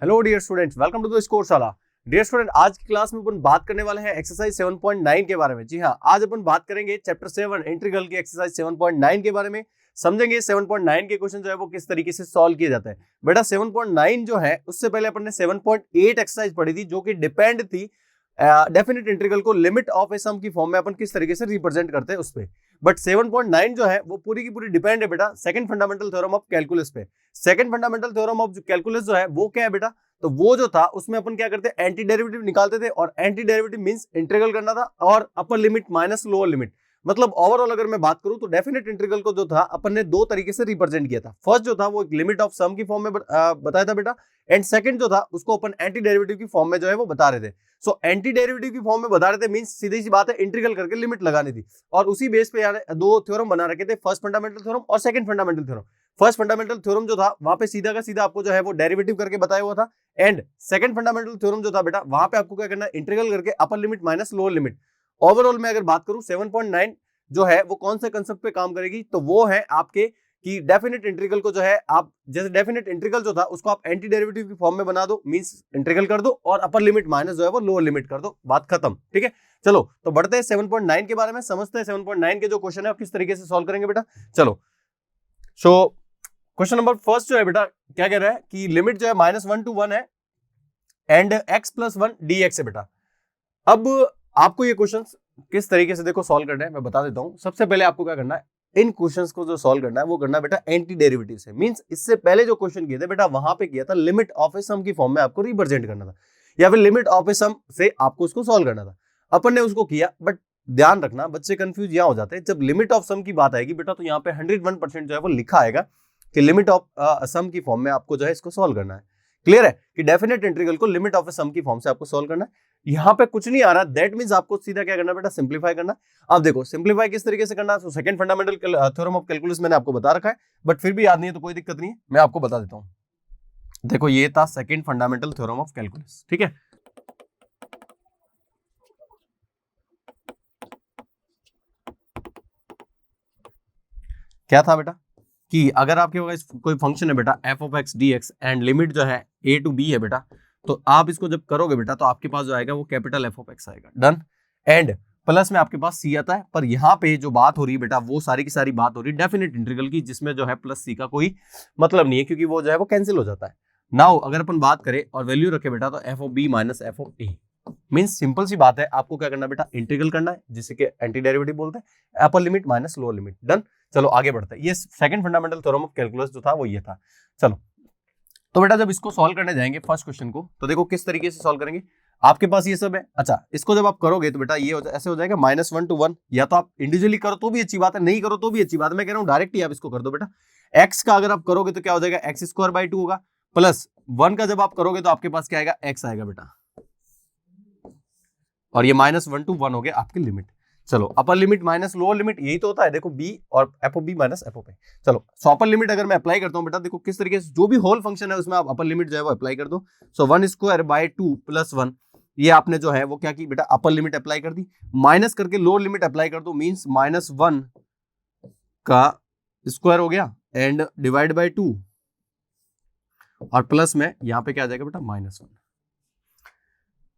Hello dear students, welcome to the course Shala. Dear student, आज की class में अपन बात करने वाले हैं एक्सरसाइज 7.9 के बारे में। जी हाँ, आज अपन बात करेंगे चैप्टर 7 इंटीग्रल की एक्सरसाइज 7.9 के बारे में। समझेंगे 7.9 के क्वेश्चन जो है वो किस तरीके से सॉल्व किए जाते हैं। बेटा 7.9 जो है उससे पहले अपन ने 7.8 एक्सरसाइज पढ़ी थी जो कि डिपेंड थी डेफिनेट इंटीग्रल को लिमिट ऑफ ए सम की फॉर्म में अपन किस तरीके से रिप्रेजेंट करते हैं उस पे। बट 7.9 जो है वो पूरी की पूरी डिपेंड है बेटा second fundamental theorem of calculus पे। Second fundamental theorem of calculus जो है वो क्या है बेटा, तो वो जो था उसमें अपन क्या करते हैं, एंटी डेरिवेटिव निकालते थे और एंटी डेरिवेटिव मींस इंटीग्रल करना था और अपर लिमिट माइनस लोअर लिमिट। मतलब ओवरऑल अगर मैं बात करूं तो डेफिनेट इंटीग्रल को जो था अपन ने दो तरीके से रिप्रेजेंट किया था। फर्स्ट जो था वो एक लिमिट ऑफ सम की फॉर्म में बताया था बेटा, एंड सेकंड जो था उसको अपन एंटी डेरिवेटिव की फॉर्म में जो है वो बता रहे थे। सो एंटी डेरिवेटिव की फॉर्म में बता रहे थे मींस सीधी सी बात है, इंटीग्रल करके लिमिट लगानी थी और उसी बेस पे यार दो थ्योरम बना रखे थे, फर्स्ट फंडामेंटल थ्योरम और second fundamental theorem. First fundamental theorem जो था वहां पे सीधा का सीधा आपको जो है वो डेरिवेटिव करके बताया हुआ था, एंड सेकंड फंडामेंटल थ्योरम जो था बेटा वहां पे आपको क्या करना है, इंटीग्रल करके अपर limit minus lower limit. Overall में अगर बात करूं 7.9 जो है वो कौन से कंसेप्ट पे काम करेगी, तो वो है आपके कि डेफिनेट इंटीग्रल को जो है आप जैसे डेफिनेट इंटीग्रल जो था उसको आप एंटी डेरिवेटिव की फॉर्म में बना दो, मींस इंटीग्रल कर दो और अपर लिमिट माइनस जो है वो लोअर लिमिट कर दो, बात खत्म। ठीक है, चलो तो बढ़ते हैं 7.9 के बारे में, समझते हैं 7.9 के जो क्वेश्चन है किस तरीके से सॉल्व करेंगे बेटा। चलो सो क्वेश्चन नंबर फर्स्ट जो है बेटा क्या कह रहा है कि लिमिट जो है -1 to 1 है एंड x+1 dx है बेटा। अब आपको ये क्वेश्चंस किस तरीके से देखो सॉल्व करना है मैं बता देता हूं। सबसे पहले आपको क्या करना है, इन क्वेश्चंस को जो सॉल्व करना है वो करना है बेटा एंटी डेरिवेटिव से। मींस इससे पहले जो क्वेश्चन किए थे बेटा वहां पे किया था लिमिट ऑफ ए सम की फॉर्म में आपको रिप्रेजेंट करना था या फिर लिमिट ऑफ ए सम से आपको उसको सॉल्व करना था। अपन ने उसको किया, बट ध्यान रखना बच्चे कंफ्यूज यहां हो जाते हैं, जब लिमिट ऑफ सम की बात आएगी बेटा तो यहाँ पे 101% जो है वो लिखा आएगा कि लिमिट ऑफ सम की फॉर्म में आपको जो है इसको सॉल्व करना है। क्लियर है कि डेफिनेट इंटीग्रल को लिमिट ऑफ ए सम की फॉर्म से आपको सॉल्व करना है। यहाँ पे कुछ नहीं आ रहा, दैट मींस आपको सीधा क्या करना बेटा, सिंपलीफाई करना। अब देखो सिंपलीफाई किस तरीके से करना है, तो second fundamental theorem of calculus मैंने आपको बता रखा है, बट फिर भी याद नहीं है तो कोई दिक्कत नहीं है, मैं आपको बता देता हूं। देखो ये था second fundamental theorem of calculus. ठीक है, क्या था बेटा कि अगर आपके पास कोई फंक्शन है बेटा f(x) dx एंड लिमिट जो है a to b है बेटा, तो आप इसको जब करोगे बेटा तो आपके पास जो आएगा वो कैपिटल f(x) आएगा, डन। एंड प्लस में आपके पास c आता है, पर यहाँ पे जो बात हो रही है बेटा वो सारी की सारी बात हो रही है डेफिनेट इंटीग्रल की, जिसमें जो है प्लस c का कोई मतलब नहीं है क्योंकि वो जो है वो कैंसिल हो जाता है। नाउ अगर अपन बात करें और वैल्यू रखे बेटा तो f(b) minus f(a) means simple सी बात है, आपको क्या करना बेटा, इंटीग्रल करना है जिसे कि एंटी डेरिवेटिव बोलते हैं, अपर limit minus lower limit, done. चलो आगे बढ़ते हैं, ये second fundamental theorem of calculus जो था वो ये था। चलो तो बेटा जब इसको सॉल्व करने जाएंगे फर्स्ट क्वेश्चन को, तो देखो किस तरीके से सॉल्व करेंगे। आपके पास ये सब है, अच्छा इसको जब आप करोगे तो बेटा ये ऐसे हो जाएगा -1 to 1, या तो आप इंडिविजुअली करो तो भी अच्छी बात है, नहीं करो तो भी अच्छी बात है, मैं कह रहा हूं डायरेक्ट ही आप इसको कर दो बेटा। एक्स का अगर आप करोगे तो क्या हो जाएगा, x² 2 होगा, प्लस 1 का जब आप करोगे तो आपके पास क्या आएगा, x आएगा बेटा, और ये -1 to 1 हो गया आपकी लिमिट। चलो अपर लिमिट माइनस लोअर लिमिट, यही तो होता है देखो b और f(b) माइनस f(a). चलो सो अपर लिमिट अगर मैं अप्लाई करता हूं बेटा, देखो किस तरीके से जो भी होल फंक्शन है उसमें आप अपर लिमिट जो है वो अप्लाई कर दो। सो 1² 2 प्लस 1, ये आपने जो है वो क्या की बेटा, अपर लिमिट अप्लाई कर दी, माइनस करके लोअर लिमिट अप्लाई कर दो, मींस -1 का स्क्वायर हो गया एंड डिवाइड बाई 2 और प्लस में यहां पे क्या आ जाएगा बेटा, -1।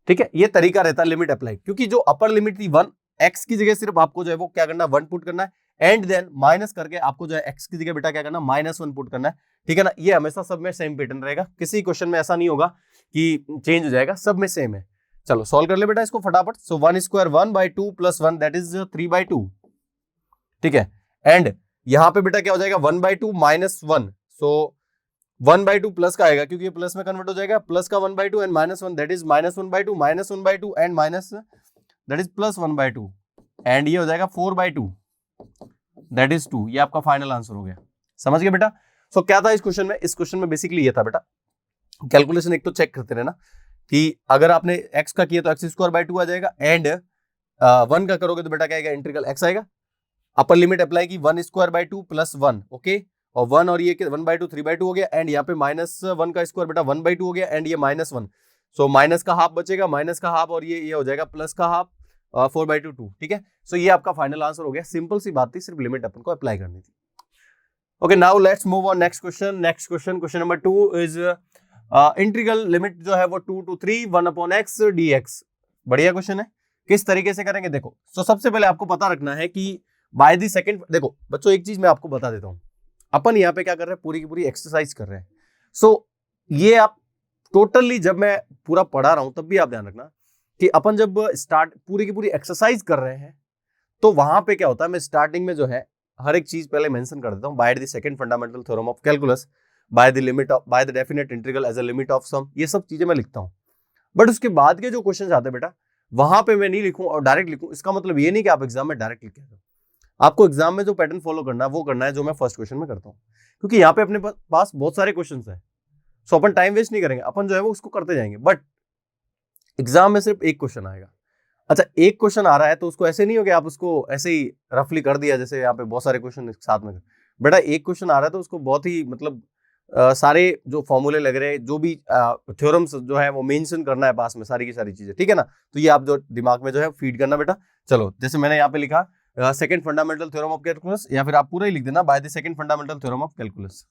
ठीक है, ये तरीका रहता है लिमिट अप्लाई, क्योंकि जो अपर लिमिट थी 1, x की जगह सिर्फ आपको जो है वो क्या करना है, 1 पुट करना है, एंड देन माइनस करके आपको जो है x की जगह बेटा क्या करना है, -1 पुट करना है। ठीक है ना, ये हमेशा सब में सेम पैटर्न रहेगा, किसी क्वेश्चन में ऐसा नहीं होगा कि चेंज हो जाएगा, सब में सेम है। चलो सॉल्व कर ले बेटा इसको फटाफट। सो 1² 1/2 प्लस 1 दैट इज 3/2। ठीक है, एंड यहां पे बेटा क्या हो जाएगा, 1/2 -1, सो 1/2 प्लस का आएगा क्योंकि ये प्लस में कन्वर्ट हो जाएगा, प्लस का 1/2 and -1 that is -1/2 and minus that is +1/2 and ये हो जाएगा 4/2 दैट इज 2। ये आपका फाइनल आंसर हो गया, समझ गए बेटा। सो क्या था इस क्वेश्चन में, इस क्वेश्चन में बेसिकली ये था बेटा, कैलकुलेशन एक तो चेक करते रहना कि अगर आपने x का किया तो x² 2 आ जाएगा, एंड 1 का करोगे तो बेटा क्या आएगा, इंटीग्रल x आएगा, अपर लिमिट अप्लाई की 1² 2 प्लस 1, ओके, और 1 और ये 1/2 3/2 हो गया, एंड यहाँ पे -1 का स्क्वायर बेटा 1/2 हो गया, एंड ये -1, सो माइनस का हाफ बचेगा, माइनस का हाफ, और ये हो जाएगा प्लस का हाफ, 4/2 2। ठीक है, सो ये आपका फाइनल आंसर हो गया, सिंपल सी बात थी, सिर्फ लिमिट अपन को अप्लाई करनी थी। Okay now let's move on next question. Next question, question number 2 is integral limit जो है वो 2 to 3 1/x dx। बढ़िया क्वेश्चन है। किस तरीके से करेंगे देखो। तो सबसे पहले आपको पता रखना है कि बाय द सेकंड, देखो बच्चों एक चीज मैं आपको बता देता हूं, अपन यहाँ पे क्या कर रहे हैं, पूरी की पूरी एक्सरसाइज कर रहे हैं। सो ये आप टोटली जब मैं पूरा पढ़ा रहा हूं तब भी आप ध्यान रखना कि अपन जब स्टार्ट पूरी की पूरी एक्सरसाइज कर रहे हैं तो वहां पे क्या होता है, मैं स्टार्टिंग में जो है हर एक चीज पहले मेंशन कर देता हूं, by the second fundamental theorem of calculus, by the limit of, by the definite integral as a limit of sum, ये सब चीजें मैं लिखता हूं। बट उसके बाद के जो क्वेश्चन आते हैं बेटा, वहां पे मैं नहीं लिखूं और डायरेक्ट लिखूं। इसका मतलब ये नहीं कि आप एग्जाम में डायरेक्ट लिख के दो, आपको एग्जाम में जो पैटर्न फॉलो करना है वो करना है जो मैं फर्स्ट क्वेश्चन में करता हूं, क्योंकि यहाँ पे अपने पास बहुत सारे क्वेश्चन है। सो अपन टाइम वेस्ट नहीं करेंगे, अपन जो है वो उसको करते जाएंगे। बट एग्जाम में सिर्फ एक क्वेश्चन आएगा। अच्छा, एक क्वेश्चन आ रहा है तो उसको ऐसे नहीं हो कि आप उसको ऐसे ही रफली कर दिया, जैसे यहाँ पे बहुत सारे क्वेश्चन साथ में। बेटा एक क्वेश्चन आ रहा है तो उसको बहुत ही मतलब सारे जो फॉर्मूले लग रहे हैं, जो भी थ्योरम्स जो है वो मेंशन करना है पास में, सारी की सारी चीजें, ठीक है ना। तो ये आप जो दिमाग में जो है फीड करना बेटा। चलो जैसे मैंने यहाँ पे लिखा second fundamental theorem of calculus, या फिर आप पूरा ही लिख देना bye the second fundamental theorem of calculus.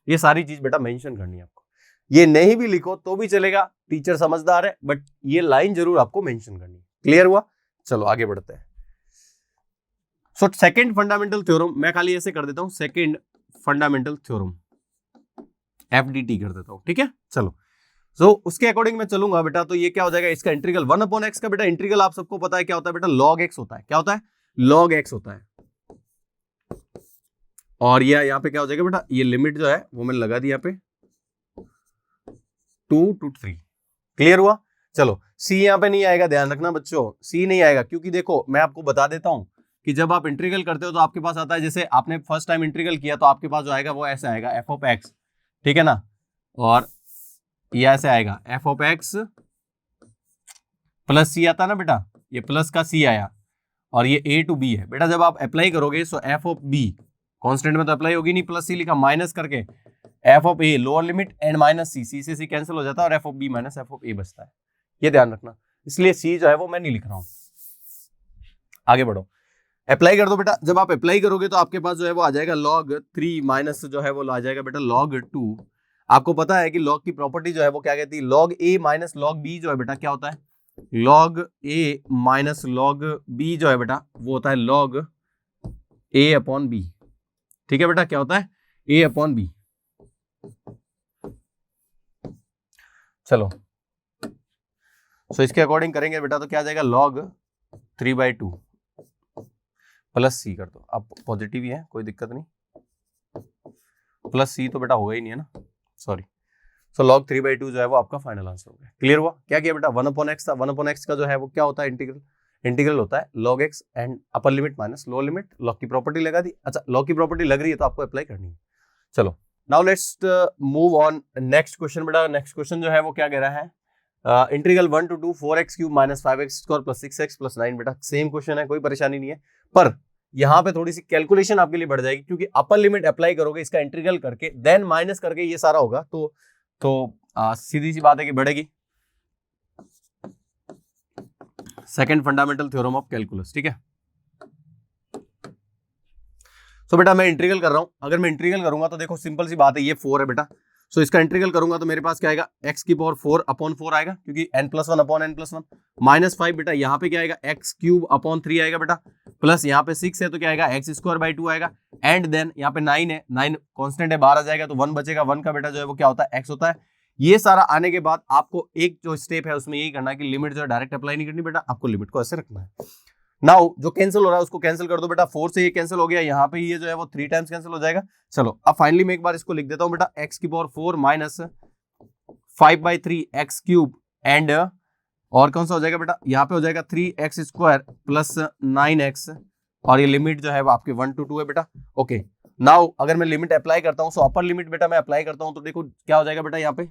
ये सारी चीज बेटा मेंशन करनी है आपको। ये नहीं भी लिखो तो भी चलेगा, टीचर समझदार है, बट ये लाइन जरूर आपको मेंशन करनी है। क्लियर हुआ? चलो आगे बढ़ते हैं। सो सेकंड फंडामेंटल थ्योरम मैं खाली ऐसे कर देता हूं, सेकंड फंडामेंटल थ्योरम FDT कर देता हूं, ठीक है। चलो सो उसके अकॉर्डिंग मैं चलूंगा बेटा। तो ये क्या हो जाएगा, इसका इंटीग्रल 1/x का बेटा इंटीग्रल आप सबको पता है क्या होता है बेटा, log x होता है। क्या होता है? log x होता है। और ये यहाँ पे क्या हो जाएगा बेटा, ये लिमिट जो है वो मैंने लगा दी यहाँ पे 2 to 3। क्लियर हुआ? चलो सी यहाँ पे नहीं आएगा, ध्यान रखना बच्चों, सी नहीं आएगा, क्योंकि देखो मैं आपको बता देता हूं कि जब आप इंटीग्रल करते हो तो आपके पास आता है, जैसे आपने फर्स्ट टाइम इंटीग्रल किया तो आपके पास जो आएगा वो ऐसे आएगा f(x), ठीक है ना। और ये ऐसे आएगा f(x) प्लस सी आता है ना बेटा, ये प्लस का सी आया और ये a to b है बेटा। जब आप अप्लाई करोगे सो f(b) कांस्टेंट में तो अप्लाई होगी नहीं, प्लस सी लिखा, माइनस करके f(a) lower limit and minus C से सी कैंसिल हो जाता है और f(b) माइनस f(a) बचता है। ये ध्यान रखना, इसलिए सी जो है वो मैं नहीं लिख रहा हूं। आगे बढ़ो, अप्लाई कर दो बेटा। जब आप अप्लाई करोगे तो आपके पास जो है वो आ जाएगा log 3 माइनस जो है वो आ जाएगा बेटा log 2। आपको पता है कि log की प्रॉपर्टी जो है वो क्या कहती है, log a minus log b जो है बेटा क्या होता है, log a minus log b जो है बेटा वो होता है log a अपॉन b। ठीक है बेटा, क्या होता है, a अपॉन b। चलो सो इसके अकॉर्डिंग करेंगे बेटा तो क्या आ जाएगा, log 3/2 प्लस सी कर दो। अब पॉजिटिव ही है, कोई दिक्कत नहीं, प्लस सी तो बेटा होगा ही नहीं है ना, सॉरी। सो log 3/2 जो है वो आपका फाइनल आंसर हो गया। क्लियर हुआ? क्या किया बेटा, 1/x था, 1/x का जो है वो क्या होता है, इंटीग्रल होता है log x and upper limit minus lower limit. log की प्रॉपर्टी लगा दी। अच्छा, log की प्रॉपर्टी लग रही है तो आपको अप्लाई करनी है। चलो now let's move on next question बेटा। नेक्स्ट क्वेश्चन जो है वो क्या कह रहा है, integral 1 to 2 4x³ minus 5x² plus 6x plus 9। बेटा सेम क्वेश्चन है, कोई परेशानी नहीं है, पर यहाँ पे थोड़ी सी कैलकुलेशन आपके लिए बढ़ जाएगी, क्योंकि अपर लिमिट अप्लाई करोगे इसका इंटीग्रल करके, देन माइनस करके ये सारा होगा, तो सीधी सी बात है कि बढ़ेगी। Second fundamental theorem of calculus, ठीक है। सो बेटा मैं इंटीग्रल कर रहा हूं। अगर मैं इंटीग्रल करूंगा तो देखो सिंपल सी बात है, ये 4 है बेटा। सो इसका इंटीग्रल करूंगा तो मेरे पास क्या आएगा, x⁴ अपॉन 4 आएगा, क्योंकि n+1 अपॉन n+1 माइनस 5 बेटा यहाँ पे क्या आएगा, x³ अपॉन 3 आएगा बेटा, प्लस यहाँ पे 6 है तो क्या आएगा, x²/2 आएगा, एंड देन यहाँ पे 9 है, 9 कांस्टेंट है, 12 जाएगा तो 1 बचेगा, 1 का बेटा जो है वो क्या होता है, x होता है। ये सारा आने के बाद आपको एक जो स्टेप है उसमें यही करना है कि लिमिट जो है डायरेक्ट अप्लाई नहीं करनी बेटा, आपको लिमिट को ऐसे रखना है। नाउ जो कैंसिल हो रहा है उसको कैंसिल कर दो बेटा, 4 से ये कैंसिल हो गया, यहाँ पे ये जो है वो 3 टाइम्स कैंसिल हो जाएगा। चलो अब फाइनली मैं एक बार इसको लिख देता हूँ बेटा, x⁴ माइनस 5/3 x³ एंड और कौन सा हो जाएगा बेटा, यहाँ पे हो जाएगा 3x² प्लस 9x, और ये लिमिट जो है वो आपके 1 to 2 है बेटा। ओके, नाउ अगर मैं लिमिट अप्लाई करता हूँ, सो अपर लिमिट बेटा मैं अप्लाई करता हूँ तो देखो क्या हो जाएगा बेटा, यहाँ पे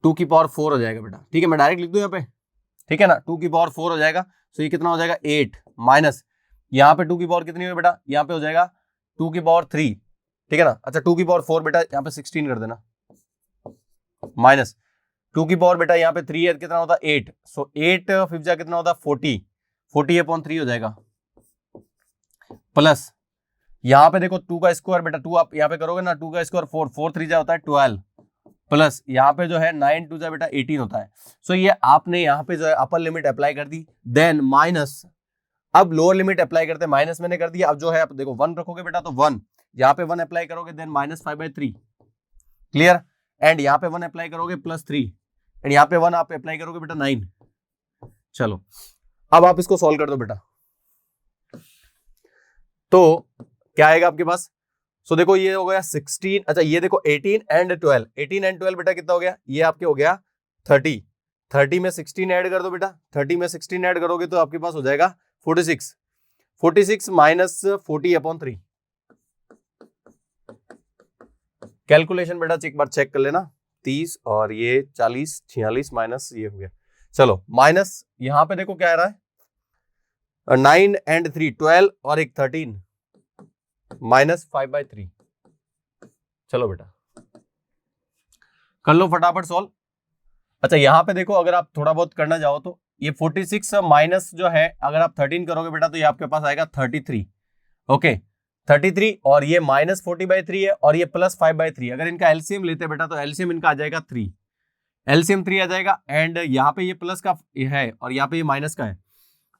2⁴ हो जाएगा बेटा। ठीक है, मैं डायरेक्ट लिख दूं यहाँ पे, ठीक है ना, 2⁴ हो जाएगा। तो ये कितना हो जाएगा, 8 माइनस यहाँ पे 2 कितनी हुई बेटा, यहाँ पे हो जाएगा 2⁴, ठीक है ना। अच्छा 2⁴ बेटा यहाँ पे 16 कर देना, माइनस 2 बेटा यहाँ पे 3 है, कितना होता है 8। सो 8 5 कितना होता है 40 अपॉन 3 हो जाएगा, प्लस यहाँ पे देखो 2 का स्क्वायर बेटा 2 आप यहाँ पे करोगे ना, 2 का स्क्वायर 4, 4 3 जा होता है 12 प्लस यहाँ पे जो है 9 2 जा बेटा 18 होता है। सो ये आपने यहाँ पे जो है अपर लिमिट अप्लाई कर दी, देन माइनस, अब लोअर लिमिट अप्लाई करते हैं, माइनस मैंने कर दिया। अब जो है आप देखो 1 रखोगे बेटा तो 1, यहाँ पे 1 अप्लाई करोगे देन -5/3, क्लियर, एंड यहाँ पे 1 अप्लाई करोगे +3, एंड यहाँ पे 1 आप अप्लाई करोगे बेटा 9। चलो अब आप इसको सॉल्व कर दो बेटा, तो क्या आएगा आपके पास? सो देखो ये हो गया 16, अच्छा ये देखो 18 एंड 12, 18 एंड 12 बेटा कितना हो गया? ये आपके हो गया 30, 30 में 16 ऐड कर दो बेटा, 30 में 16 ऐड करोगे तो आपके पास हो जाएगा 46, 46 माइनस 40/3। कैलकुलेशन बेटा एक बार चेक कर लेना, 30 और ये 40, 46 माइनस ये हो गया। चलो माइनस यहां पे देखो क्या आ रहा है, 9 एंड 3 12 और एक 13 -5/3। चलो बेटा कर लो फटाफट सॉल्व। अच्छा यहां पे देखो अगर आप थोड़ा बहुत करना चाहो तो ये 46 माइनस जो है अगर आप 13 करोगे बेटा तो ये आपके पास आएगा 33, ओके 33, और ये -40/3 है और ये +5/3। अगर इनका एलसीएम लेते हैं बेटा तो एलसीएम इनका आ जाएगा 3, एलसीएम 3 आ जाएगा, एंड यहाँ पे ये प्लस का है और यहाँ पे ये माइनस का है।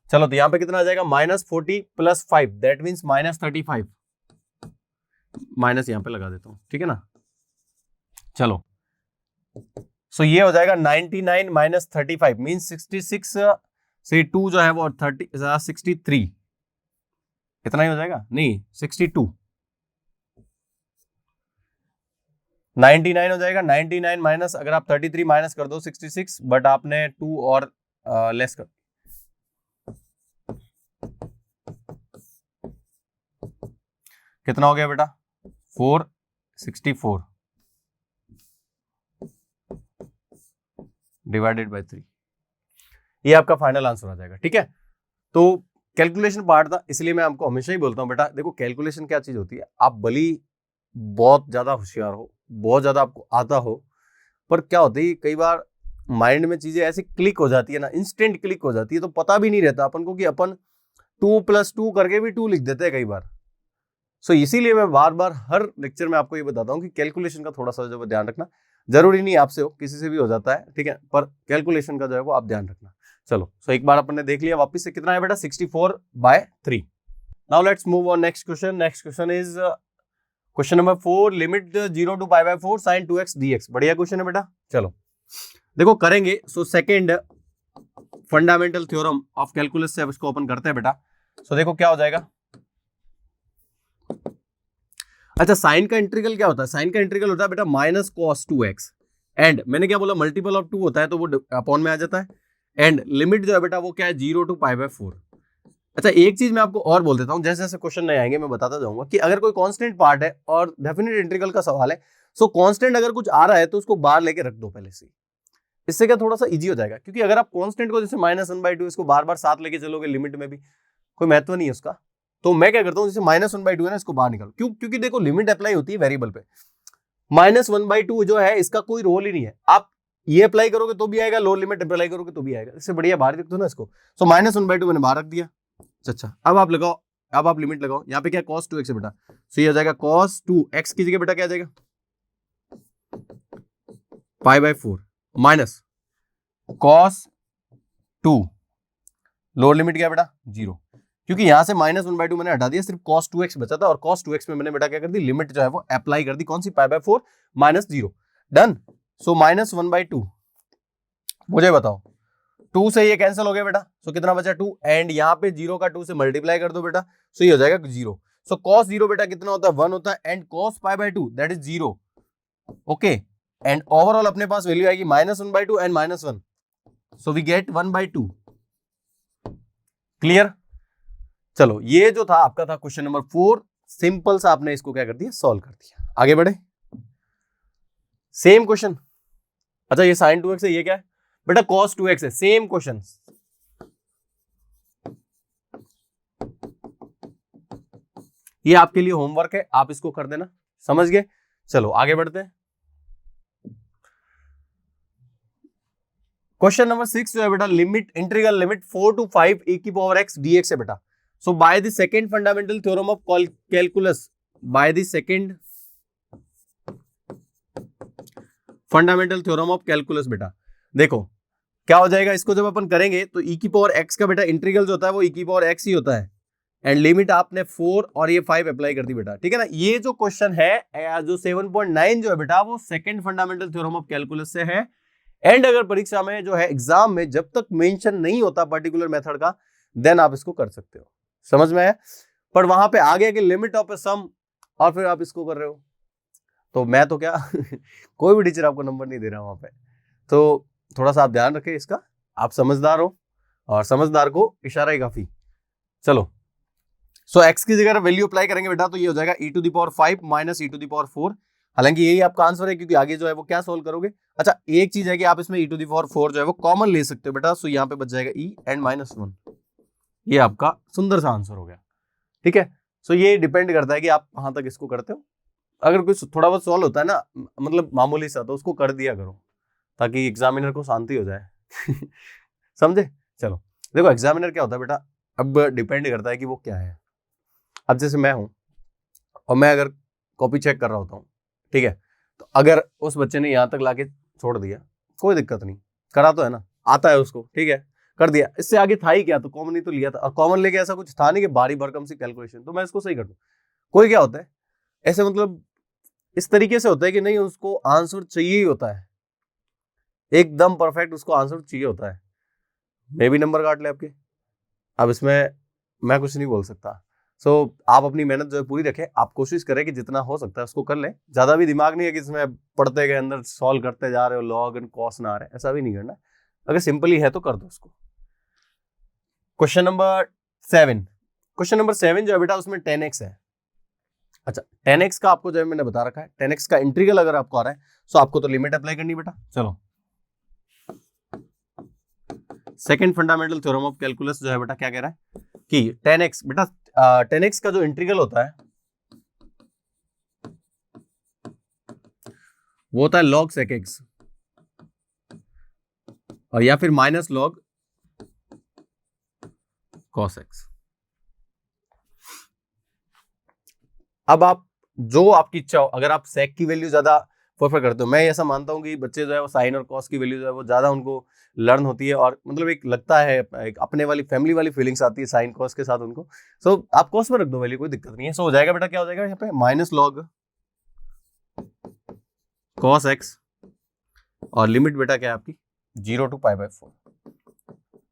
चलो तो यहाँ पे कितना आ जाएगा, -40 + 5 दैट मीन्स -35, माइनस यहाँ पे लगा देता हूँ, ठीक है ना। चलो सो ये हो जाएगा 99 माइनस 35 मीन्स 66 से 2 जो है वो 63, इतना ही हो जाएगा, नहीं 62, 99 हो जाएगा, 99 माइनस अगर आप 33 माइनस कर दो 66, बट आपने 2 और लेस कर, कितना हो गया बेटा 464 डिवाइडेड बाय 3, ये आपका फाइनल आंसर आ जाएगा, ठीक है। तो कैलकुलेशन पार्ट था, इसलिए मैं आपको हमेशा ही बोलता हूं बेटा देखो कैलकुलेशन क्या चीज होती है, आप भली बहुत ज्यादा होशियार हो, बहुत ज्यादा आपको आता हो, पर क्या होती है कई बार माइंड में चीजें ऐसी क्लिक हो जाती है ना, इंस्टेंट क्लिक हो जाती है, तो पता भी नहीं रहता अपन को कि अपन 2 + 2 करके भी 2 लिख देते हैं कई बार। सो इसीलिए मैं बार बार हर लेक्चर में आपको ये बताता हूँ कि कैलकुलेशन का थोड़ा सा जो ध्यान रखना, जरूरी नहीं आपसे हो, किसी से भी हो जाता है, ठीक है, पर कैलकुलेशन का जो है वो आप ध्यान रखना। चलो सो एक बार अपन ने देख लिया, वापस से कितना है बेटा 64/3। Now let's move on next question. Next question is question number 4, limit 0 to π/4 sin 2x dx। बढ़िया क्वेश्चन है बेटा, चलो देखो करेंगे। So second fundamental theorem of calculus से इसको ओपन करते हैं बेटा। सो देखो क्या हो जाएगा, अच्छा साइन का इंटीग्रल क्या होता है, साइन का इंटीग्रल होता है बेटा -cos 2x, एंड मैंने क्या बोला मल्टीपल ऑफ 2 होता है तो वो अपॉन में आ जाता है, एंड लिमिट जो है बेटा वो क्या है 0 to π/4। अच्छा एक चीज मैं आपको और बोल देता हूँ, जैसे जैसे क्वेश्चन नहीं आएंगे मैं बताता जाऊंगा कि अगर कोई कांस्टेंट पार्ट है और डेफिनेट इंटीग्रल का सवाल है, सो कांस्टेंट अगर कुछ आ रहा है तो उसको बाहर लेके रख दो पहले से, इससे क्या थोड़ा सा इजी हो जाएगा, क्योंकि अगर आप कांस्टेंट को जैसे -1/2 इसको बार बार साथ लेके चलोगे लिमिट में भी कोई महत्व नहीं है उसका, तो मैं क्या करता हूँ जैसे -1/2 है ना इसको बाहर निकालो, क्यों, क्योंकि देखो लिमिट अप्लाई होती है वेरिएबल पे, -1/2 जो है इसका कोई रोल ही नहीं है, आप ये अप्लाई करोगे तो भी आएगा, लोअर लिमिट अप्लाई करोगे तो भी आएगा, इससे बढ़िया बाहर रख दो ना इसको। सो -1/2 मैंने बाहर रख दिया। अच्छा अब आप लगाओ, अब आप लिमिट लगाओ, यहाँ पे क्या cos 2x है बेटा, सो ये हो जाएगा cos 2x की जगह बेटा क्या आ जाएगा π/4 माइनस cos 2, लोअर लिमिट क्या बेटा 0, क्योंकि यहां से -1/2 मैंने हटा दिया, सिर्फ cos 2x बचा था, और cos 2x में मैंने बेटा क्या कर दी, लिमिट जो है वो अप्लाई कर दी, कौन सी π/4 -0, डन। सो -1/2, मुझे बताओ 2 से ये कैंसिल हो गया बेटा, सो कितना बचा 2, एंड यहाँ पे 0 का 2 से मल्टीप्लाई कर दो बेटा, सो ये हो जाएगा 0। सो cos 0 बेटा कितना होता है 1 होता है, and cos π/2 that is 0, okay, and overall अपने पास वैल्यू आएगी -1/2 and -1, so we get 1/2, clear. चलो ये जो था आपका था क्वेश्चन नंबर 4, सिंपल सा आपने इसको क्या कर दिया सॉल्व कर दिया, आगे बढ़े सेम क्वेश्चन। अच्छा ये sin 2x है, ये क्या है बेटा cos 2x है, सेम क्वेश्चन, ये आपके लिए होमवर्क है, आप इसको कर देना, समझ गए। चलो आगे बढ़ते हैं, क्वेश्चन नंबर 6 जो है बेटा limit integral limit 4 to 5 e⁻x dx है बेटा। So by the second fundamental theorem of calculus, by the second fundamental theorem of calculus, बेटा देखो क्या हो जाएगा, इसको जब अपन करेंगे तो ई की पावर एक्स का बेटा इंटीग्रल जो होता है वो ई की पावर एक्स ही होता है, एंड लिमिट आपने 4 और ये 5 अप्लाई कर दी बेटा, ठीक है ना। ये जो क्वेश्चन है जो 7.9 जो है बेटा वो second fundamental theorem of calculus से है। एंड अगर परीक्षा में जो है एग्जाम में जब तक मेंशन नहीं होता पर्टिकुलर मेथड का, देन आप इसको कर सकते हो, समझ में आया। पर वहां पे आ गया कि लिमिट ऑफ ए सम, और फिर आप इसको कर रहे हो, तो मैं तो क्या कोई भी टीचर आपको नंबर नहीं दे रहा वहां पे, तो थोड़ा सा आप ध्यान रखें इसका, आप समझदार हो और समझदार को इशारा ही काफी। चलो, सो x की जगह वैल्यू अप्लाई करेंगे बेटा तो ये हो जाएगा e to the power 5 minus e to the power 4। हालांकि यही आपका आंसर है क्योंकि आगे जो है वो क्या सोल्व करोगे। अच्छा, एक चीज है कि आप इसमें e टू द पावर 4 जो है वो कॉमन ले सकते हो बेटा, सो यहाँ पे बच जाएगा e एंड -1, ये आपका सुंदर सा आंसर हो गया, ठीक है। सो ये डिपेंड करता है कि आप कहाँ तक इसको करते हो। अगर कुछ थोड़ा बहुत सॉल्व होता है ना, मतलब मामूली सा, तो उसको कर दिया करो ताकि एग्जामिनर को शांति हो जाए समझे। चलो देखो, एग्जामिनर क्या होता है बेटा, अब डिपेंड करता है कि वो क्या है। अब जैसे मैं हूं और मैं अगर कॉपी चेक कर रहा होता हूँ, ठीक है, तो अगर उस बच्चे ने यहाँ तक लाके छोड़ दिया, कोई दिक्कत नहीं, करा तो है ना, आता है उसको, ठीक है, कर दिया, इससे आगे था ही क्या, तो कॉमन ही तो लिया था, और कॉमन लेके ऐसा कुछ था नहीं कि भारी भरकम सी कैलकुलेशन, तो मैं इसको सही कर दूं। कोई क्या होता है ऐसे, मतलब इस तरीके से होता है कि नहीं, उसको आंसर चाहिए ही होता है, एकदम परफेक्ट उसको आंसर चाहिए होता है, मे भी नंबर काट ले आपके। अब इसमें मैं कुछ नहीं बोल सकता। सो आप अपनी मेहनत जो है पूरी रखें, आप कोशिश करें कि जितना हो सकता है उसको कर लें। ज्यादा भी दिमाग नहीं है कि इसमें पढ़ते गए अंदर सॉल्व करते जा रहे हो, लॉग एंड कॉस ना आ रहे, ऐसा भी नहीं करना। अगर सिंपल ही है तो कर दो उसको। क्वेश्चन नंबर 7, क्वेश्चन नंबर 7 जो है बेटा उसमें 10x है। अच्छा, 10x का आपको जो है मैंने बता रखा है, 10x का इंटीग्रल अगर आपको आ रहा है तो आपको तो लिमिट अप्लाई करनी बेटा। चलो, second fundamental theorem of calculus जो है बेटा क्या कह रहा है कि 10x बेटा, 10x का जो इंटीग्रल होता है वो होता है log sec x, और या फिर माइनस log cos x। अब आप जो आपकी इच्छा हो, अगर आप sec की वैल्यू ज्यादा प्रेफर करते हो, मैं ऐसा मानता हूं कि बच्चे जो है वो साइन और cos की वैल्यू जो है वो ज्यादा उनको लर्न होती है, और मतलब एक लगता है एक अपने वाली फैमिली वाली फीलिंग्स आती है साइन cos के साथ उनको। सो आप cos में रख दो वैल्यू, कोई दिक्कत नहीं है। सो हो जाएगा बेटा, क्या हो जाएगा यहाँ पे, माइनस log cos x, और लिमिट बेटा क्या है आपकी 0 to π/4।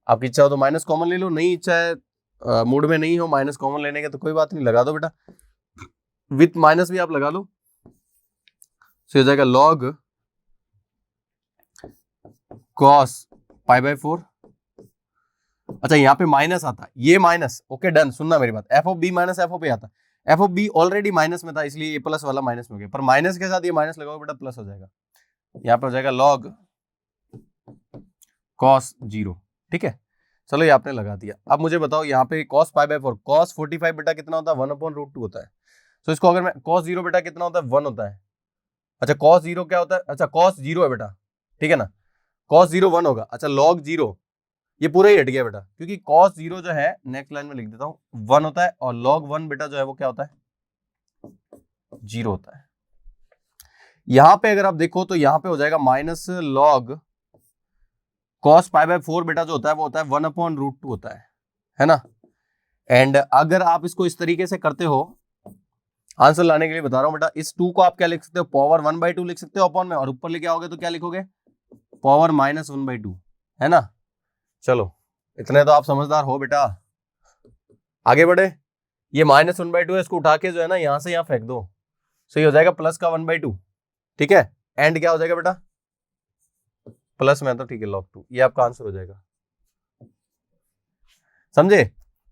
आपकी इच्छा हो तो माइनस कॉमन ले लो, नहीं इच्छा है मूड में नहीं हो माइनस कॉमन लेने के तो कोई बात नहीं, लगा दो बेटा, विथ माइनस भी आप लगा लो। सो हो जाएगा log cos π/4। अच्छा, यहाँ पे माइनस आता है, ये माइनस, ओके डन, सुनना मेरी बात, F of B minus F of A आता है, F of B already minus में था इसलिए ये प्लस वाला माइनस में हो गया, पर माइनस के साथ ये माइनस लगाओ बेटा प्लस हो जाएगा, यहाँ पे हो जाएगा log cos 0, ठीक है। चलो ये आपने लगा दिया। अब मुझे बताओ यहाँ पे cos π/4, cos 45 बेटा कितना होता है, 1/√2 होता है। तो इसको अगर मैं cos 0 बेटा कितना होता है, 1 होता है। अच्छा, cos 0 क्या होता है, अच्छा cos 0 है बेटा, ठीक है ना, cos 0 1 होगा। अच्छा log 0 ये पूरा ही हट गया बेटा, क्योंकि cos 0 जो है नेक्स्ट लाइन में लिख देता हूँ 1 होता है, और log 1 बेटा जो है वो क्या होता है, 0 होता है। यहां पे अगर आप देखो तो यहां पे हो जाएगा माइनस log cos π/4 बेटा जो होता है वो होता है 1/√2 होता है ना। एंड अगर आप इसको इस तरीके से करते हो, आंसर लाने के लिए बता रहा हूं बेटा, इस 2 को आप क्या लिख सकते हो, पावर 1/2 लिख सकते हो अपॉन में, और ऊपर लेके आओगे तो क्या लिखोगे, पावर -1/2, है ना। चलो इतने तो आप समझदार हो बेटा, आगे बढ़े। ये -1/2 है, इसको उठा के जो है ना यहां से यहां फेंक दो, सही हो जाएगा प्लस का 1/2, ठीक है। एंड क्या हो जाएगा बेटा, प्लस में तो ठीक है log 2, ये आपका आंसर हो जाएगा, समझे।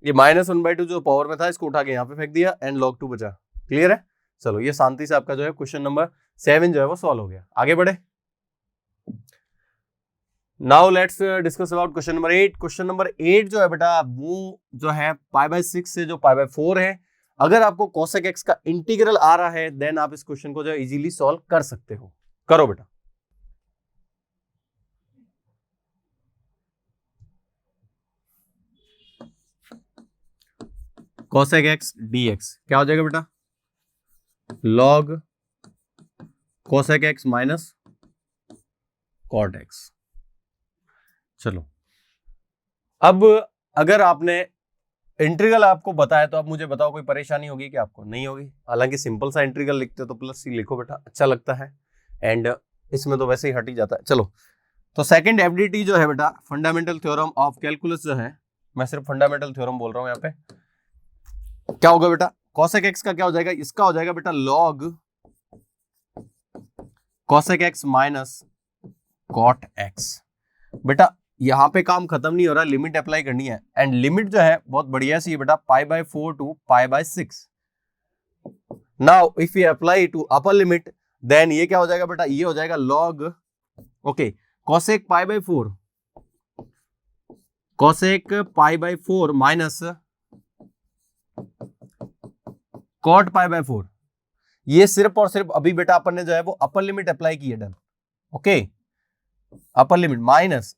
ये -1/2 जो पावर में था इसको उठा के यहाँ पे फेंक दिया, एंड log 2 बचा, क्लियर है। चलो ये शांति से आपका जो है क्वेश्चन नंबर 7 जो है वो सॉल्व हो गया, आगे बढ़े। Now let's discuss about question number 8। Question number 8 जो है बेटा वो जो है π/6 से जो π/4 है, अगर आपको cosec x का इंटीग्रल आ रहा है देन आप इस क्वेश्चन को जो है इजीली सॉल्व कर सकते हो। करो बेटा। cosec x dx क्या हो जाएगा बेटा, log cosec x minus cot x। चलो अब अगर आपने इंटीग्रल आपको बताया तो आप मुझे बताओ कोई परेशानी होगी कि आपको? नहीं होगी। हालांकि सिंपल सा इंटीग्रल लिखते हो तो प्लस सी लिखो बेटा, अच्छा लगता है, एंड इसमें तो वैसे ही हट ही जाता है। चलो तो सेकंड एफडीटी जो है बेटा, फंडामेंटल थ्योरम ऑफ कैलकुलस जो है, मैं सिर्फ फंडामेंटल थ्योरम बोल रहा हूं यहाँ पे, क्या होगा बेटा, cosec x का क्या हो जाएगा, इसका हो जाएगा बेटा log cosec x minus cot x। बेटा यहां पे काम खत्म नहीं हो रहा, लिमिट अप्लाई करनी है, एंड लिमिट जो है बहुत बढ़िया सी है बेटा, π/4 to π/6। Now if you apply to upper limit then ये क्या हो जाएगा बेटा, ये हो जाएगा log okay cosec π/4 cosec π/4 minus cot π/4। ये सिर्फ और सिर्फ अभी बेटा अपन ने जो है वो अपर लिमिट अप्लाई की है, done, okay, upper limit minus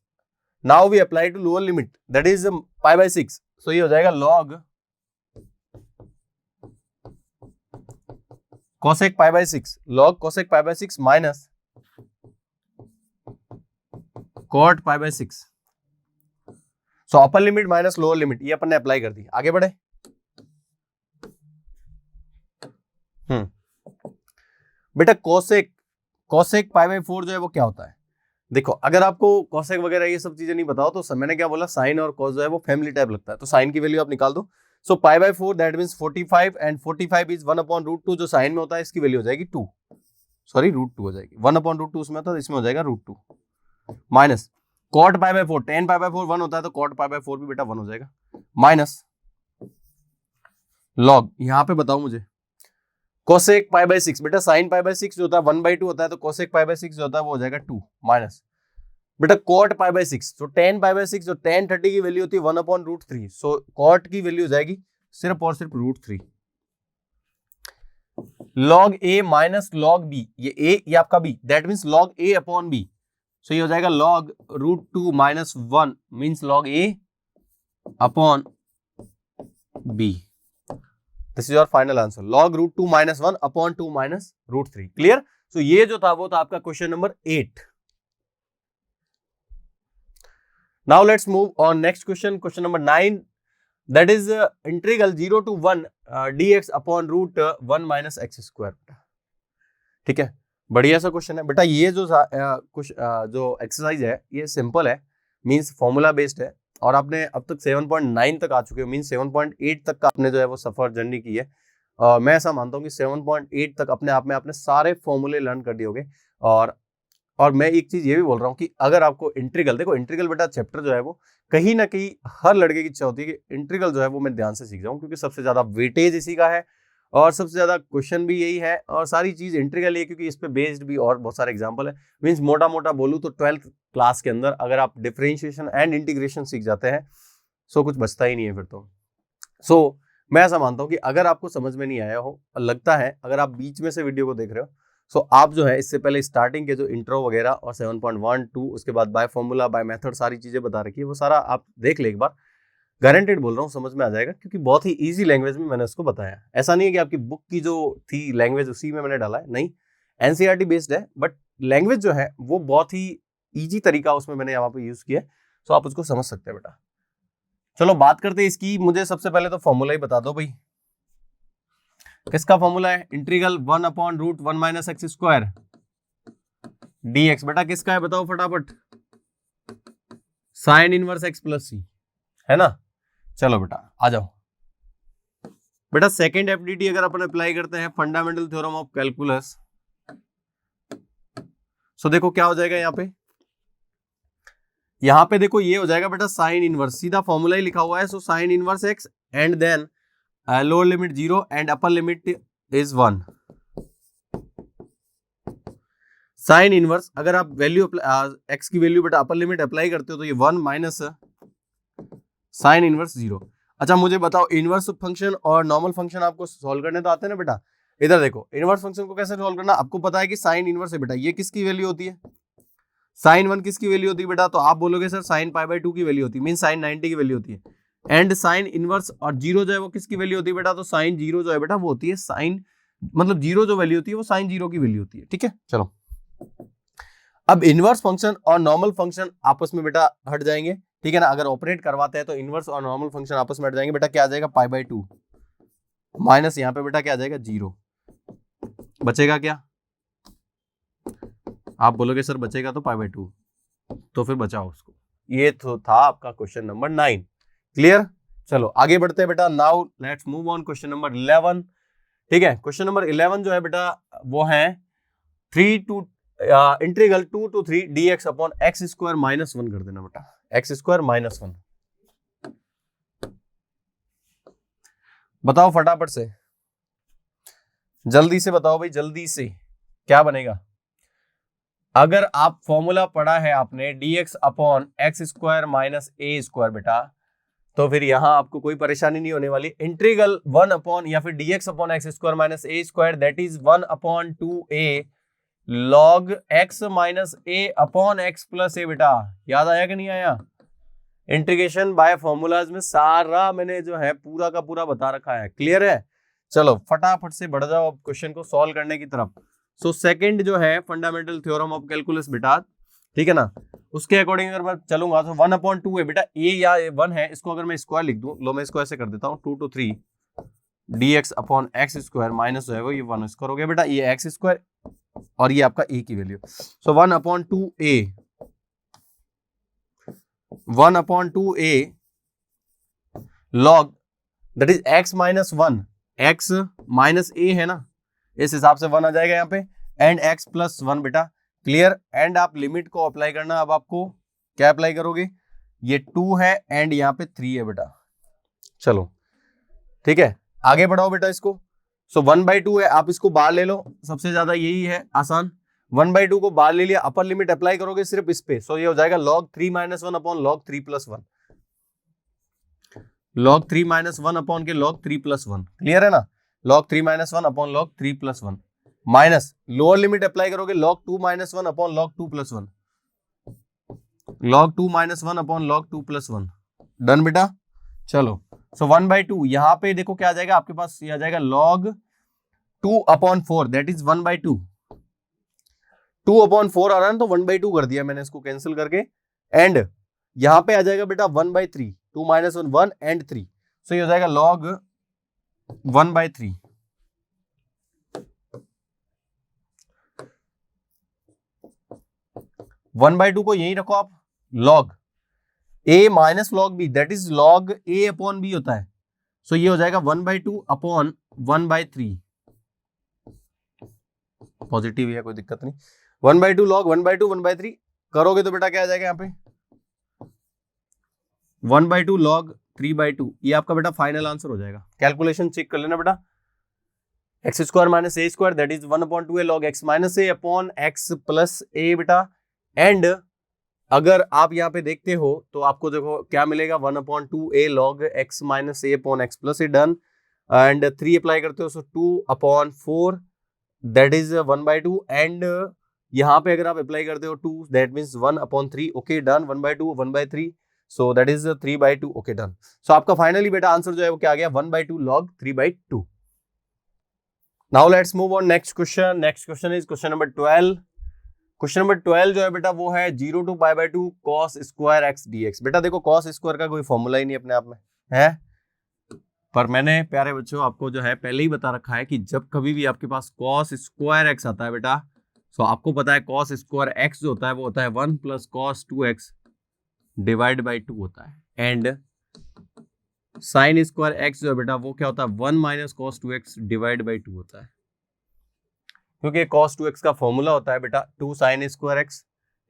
now we apply to lower limit that is π/6, so ये हो जाएगा log cosec π/6 log cosec π/6 minus cot π/6। So upper limit minus lower limit ये अपन ने अप्लाई कर दी, आगे बढ़े। बेटा cosec π/4 जो है वो क्या होता है, देखो अगर आपको cosec वगैरह ये सब चीजें नहीं बताओ तो मैंने क्या बोला, साइन और cos जो है वो फैमिली टाइप लगता है, तो साइन की वैल्यू आप निकाल दो। सो π/4 दैट मींस 45 एंड 45 इज 1/√2, जो साइन में होता है इसकी वैल्यू हो जाएगी 2, सॉरी √2 हो जाएगी, 1/√2 उसमें था, इसमें हो जाएगा √2 माइनस cot π/4 tan π/4 1 होता है तो cot π/4 भी बेटा 1 हो जाएगा, माइनस log यहां पे बताओ मुझे cosec π/6 बेटा, sin π/6 जो होता है 1/2 होता है, तो cosec π/6 जो होता है वो हो जाएगा 2 माइनस बेटा cot π/6, तो tan π/6 जो tan 30 की वैल्यू होती है 1/√3, सो cot की वैल्यू हो जाएगी सिर्फ और सिर्फ √3 log a minus log b, ये a ये आपका b that means log a upon b, so ये हो जाएगा log √2 minus 1 means log a upon b। This is your final answer, log √2 minus 1 upon 2 minus √3। Clear? So ये जो था वो था आपका question number 8। Now let's move on next question, question number 9, that is integral 0 to 1 dx upon √1 minus x square. ठीक है, बढ़िया सा क्वेश्चन है बेटा। ये जो कुछ जो एक्सरसाइज है ये सिंपल है, मींस फॉर्मूला बेस्ड है, और आपने अब तक 7.9 तक आ चुके हो, मींस 7.8 तक का आपने जो है वो सफर जर्नी की है। मैं ऐसा मानता हूँ कि 7.8 तक अपने आप में आपने सारे फॉर्मूले लर्न कर दिए होंगे। और मैं एक चीज ये भी बोल रहा हूँ कि अगर आपको इंटीग्रल, देखो इंटीग्रल बेटा चैप्टर जो है वो कहीं ना कहीं हर लड़के की इच्छा होती है कि इंटीग्रल जो है वो मैं ध्यान से सीख जाऊँ, क्योंकि सबसे ज्यादा वेटेज इसी का है और सबसे ज्यादा क्वेश्चन भी यही है और सारी चीज इंटीग्रल ही है, क्योंकि इस पे बेस्ड भी और बहुत सारे एग्जांपल है। मींस मोटा मोटा बोलूँ तो 12th क्लास के अंदर अगर आप डिफरेंशिएशन एंड इंटीग्रेशन सीख जाते हैं सो कुछ बचता ही नहीं है फिर तो। सो मैं ऐसा मानता हूँ कि अगर आपको समझ में नहीं आया हो, लगता है अगर आप बीच में से वीडियो को देख रहे हो, सो आप जो है इससे पहले स्टार्टिंग के जो इंट्रो वगैरह और 7.1 2 उसके बाद बाय फॉर्मूला बाय मेथड सारी चीजें बता रखी है, वो सारा आप देख ले एक बार, गारंटेड बोल रहा हूँ समझ में आ जाएगा, क्योंकि बहुत ही इजी लैंग्वेज में मैंने उसको बताया। ऐसा नहीं है कि आपकी बुक की जो थी लैंग्वेज उसी में मैंने डाला है, नहीं, एनसीईआरटी बेस्ड है, बट लैंग्वेज जो है वो बहुत ही इजी तरीका उसमें मैंने यहाँ पे यूज किया है, सो आप उसको समझ सकते हैं बेटा। चलो बात करते हैं इसकी। मुझे सबसे पहले तो फॉर्मूला ही बता दो भाई, किसका फॉर्मूला है, integral 1/√1 minus x square dx। बेटा किसका है बताओ फटाफट, साइन इनवर्स x प्लस सी, है ना। चलो बेटा आ जाओ बेटा, सेकंड एफडीटी अगर अपन अप्लाई करते हैं फंडामेंटल थ्योरम ऑफ कैलकुलस, सो देखो क्या हो जाएगा यहाँ पे देखो ये हो जाएगा बेटा साइन इनवर्स, सीधा फॉर्मूला ही लिखा हुआ है, so sine inverse x and then lower limit 0 and upper limit is 1। Sine inverse अगर आप वैल्यू x की वैल्यू बेटा अपर लिमिट अप्लाई करते हो तो ये 1 माइनस साइन इनवर्स 0। अच्छा मुझे बताओ, इनवर्स फंक्शन और नॉर्मल फंक्शन आपको सॉल्व करने तो आते हैं ना बेटा। इधर देखो इनवर्स फंक्शन को कैसे सॉल्व करना, आपको पता है कि साइन इनवर्स है बेटा, ये किसकी वैल्यू होती है, साइन 1 किसकी वैल्यू होती है बेटा, तो आप बोलोगे सर साइन π/2 की वैल्यू होती है, मीन साइन 90 की वैल्यू होती है। एंड साइन इनवर्स और जीरो जो है वो किसकी वैल्यू होती है बेटा, तो साइन जीरो जो है बेटा वो होती है साइन, मतलब जीरो जो वैल्यू होती है वो साइन जीरो की वैल्यू होती है। ठीक है, चलो अब इनवर्स फंक्शन और नॉर्मल फंक्शन आपस में बेटा हट जाएंगे। ठीक है ना, अगर ऑपरेट करवाते हैं तो इनवर्स और नॉर्मल फंक्शन आपस में हट जाएंगे। बेटा क्या आ जाएगा, पाई बाई टू माइनस यहाँ पे बेटा क्या आ जाएगा, जीरो। बचेगा क्या, आप बोलोगे सर बचेगा तो पाई बाई टू, तो फिर बचाओ उसको। ये तो था आपका क्वेश्चन नंबर 9। क्लियर, चलो आगे बढ़ते हैं बेटा। Now let's move on question number 11। ठीक है, क्वेश्चन नंबर 11 जो है बेटा वो है 3 to integral 2 to 3 dx upon x square minus 1 कर देना बेटा, एक्स स्क्वायर माइनस 1। बताओ फटाफट से, जल्दी से बताओ भाई, जल्दी से क्या बनेगा। अगर आप फॉर्मूला पढ़ा है आपने dx upon x square minus A square बेटा, तो फिर यहां आपको कोई परेशानी नहीं होने वाली। इंटीग्रल 1 अपॉन या फिर dx upon x square minus A square that is 1 upon 2a log x minus A upon X plus A. बेटा याद आया कि नहीं आया, इंटीग्रेशन बाय फॉर्मूलाज में सारा मैंने जो है पूरा का पूरा बता रखा है। क्लियर है, चलो फटाफट से बढ़ जाओ अब क्वेश्चन को सॉल्व करने की तरफ। सो सेकंड जो है फंडामेंटल थ्योरम ऑफ कैलकुलस बेटा, ठीक है ना, उसके अकॉर्डिंग अगर मैं चलूंगा तो 1 अपॉन 2 है बेटा, ए या 1 है, इसको अगर मैं स्क्वायर लिख दूं, लो मैं इसको ऐसे कर देता हूं, 2 to 3 dx upon x square minus जो है वो ये 1 स्क्वायर हो गया बेटा, ये एक्स स्क्वायर और ये आपका ए की value. So 1 upon 2a, 1 upon 2a log that is x minus 1, x minus a है ना, इस हिसाब से 1 आ जाएगा यहाँ पे, एंड x प्लस 1 बेटा। क्लियर, एंड आप लिमिट को अप्लाई करना, अब आपको क्या अप्लाई करोगे, ये 2 है एंड यहाँ पे 3 है बेटा। चलो ठीक है, आगे बढ़ाओ बेटा इसको। सो 1/2 है, आप इसको बाहर ले लो, सबसे ज्यादा यही है आसान। 1/2 को बाहर ले लिया, अपर लिमिट अप्लाई करोगे सिर्फ इस पे, सो ये हो जाएगा log 3 minus 1 upon log 3 plus 1, log 3 minus 1 upon के log 3 प्लस 1। क्लियर है ना, log 3 minus 1 upon log 3 plus 1 minus lower limit apply करोगे log 2 minus 1 upon log 2 plus 1, log 2 minus 1 upon log 2 plus 1। Done बेटा, चलो सो 1/2 यहाँ पे देखो क्या आ जाएगा आपके पास, ये आ जाएगा log 2 upon 4 that is 1/2। 2 upon 4 आ रहा है तो 1/2 कर दिया मैंने इसको कैंसिल करके, एंड यहां पे आ जाएगा बेटा 1/3, 2 माइनस 1 1 एंड 3, सो ये हो जाएगा log 1/3। वन बाई टू को यही रखो आप, log a minus log b that is log a upon b होता है, सो ये हो जाएगा 1/2 अपॉन 1/3। पॉजिटिव है कोई दिक्कत नहीं, 1/2 log 1/2 1/3 करोगे तो बेटा क्या आ जाएगा यहाँ पे 1/2 log 3/2, ये आपका बेटा फाइनल आंसर हो जाएगा। कैलकुलेशन चेक कर लेना बेटा, X square minus A square that is 1/2 log x minus A upon X plus A बेटा, एंड अगर आप यहाँ पे देखते हो तो आपको देखो क्या मिलेगा 1/2a log x minus A upon X plus A. Done, and 3 apply करते हो, सो 2/4 दैट इज 1/2, एंड यहाँ पे अगर आप अप्लाई करते हो 2 that means 1/3। Okay done, 1/2 1/3, so that is 3/2। Okay done, so आपका फाइनली बेटा आंसर जो है वो क्या आ गया 1/2 log 3/2। Now let's move on next question. Next question is question number 12। Question number 12 जो है बेटा वो है 0 to π/2 cos square x dx। बेटा देखो cos स्क्वायर का कोई फॉर्मूला ही नहीं अपने आप में है, पर मैंने प्यारे बच्चों आपको जो है पहले ही बता रखा है कि जब कभी भी आपके पास cos स्क्वायर x आता है बेटा, तो आपको पता है cos स्क्वायर x जो होता है वो होता है 1 plus cos 2x divide by 2 होता है, एंड साइन स्क्वायर x जो है बेटा वो क्या होता है 1 minus cos 2x divide by 2 होता है, क्योंकि cos 2x का फॉर्मूला होता है बेटा 2 sin स्क्वायर x,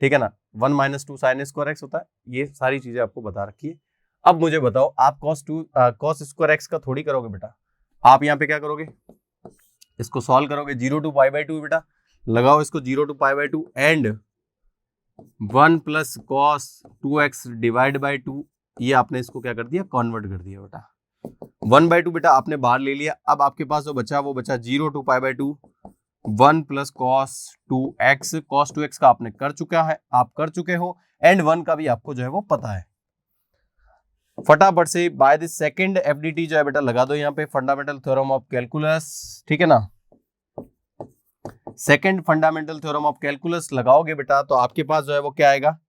ठीक है ना, 1 माइनस 2 sin स्क्वायर x होता है। ये सारी चीजें आपको बता रखी है। अब मुझे बताओ आप cos स्क्वायर x का थोड़ी करोगे बेटा, आप यहाँ पे क्या करोगे, इसको सॉल्व करोगे 0 to π/2 बेटा, लगाओ इसको 0 to π/2 and 1 plus cos 2x divide by 2, ये आपने इसको क्या कर दिया कन्वर्ट कर दिया बेटा, 1/2 बेटा आपने बाहर ले लिया। अब आपके पास जो बचा वो बचा 0 to π/2 1 प्लस cos 2x का आपने कर चुका है, आप कर चुके हो, एंड 1 का भी आपको जो है वो पता है। फटाफट से बाय द सेकंड एफडीटी जो है बेटा लगा दो यहाँ पे, फंडामेंटल थ्योरम ऑफ कैलकुलस, ठीक है ना। Second fundamental theorem of calculus लगाओगे बेटा तो आपके पास जो है वो क्या आएगा,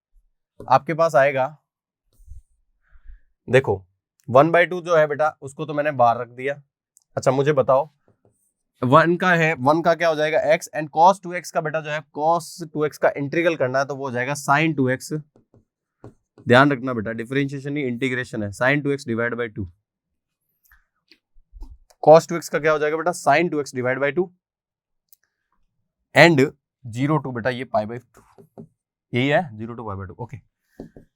आपके पास आएगा, देखो 1/2 जो है बेटा उसको तो मैंने बाहर रख दिया। अच्छा मुझे बताओ 1 का है, 1 का क्या हो जाएगा x, एंड cos 2x का बेटा जो है cos 2x का इंटीग्रल करना है तो वो हो जाएगा sin 2x। ध्यान रखना बेटा डिफरेंशिएशन ही इंटीग्रेशन है, sin 2x divide by 2, cos 2x का क्या हो जाएगा बेटा sin 2x divide by 2, and 0 to बेटा ये π/2, यही है 0 to π/2। ओके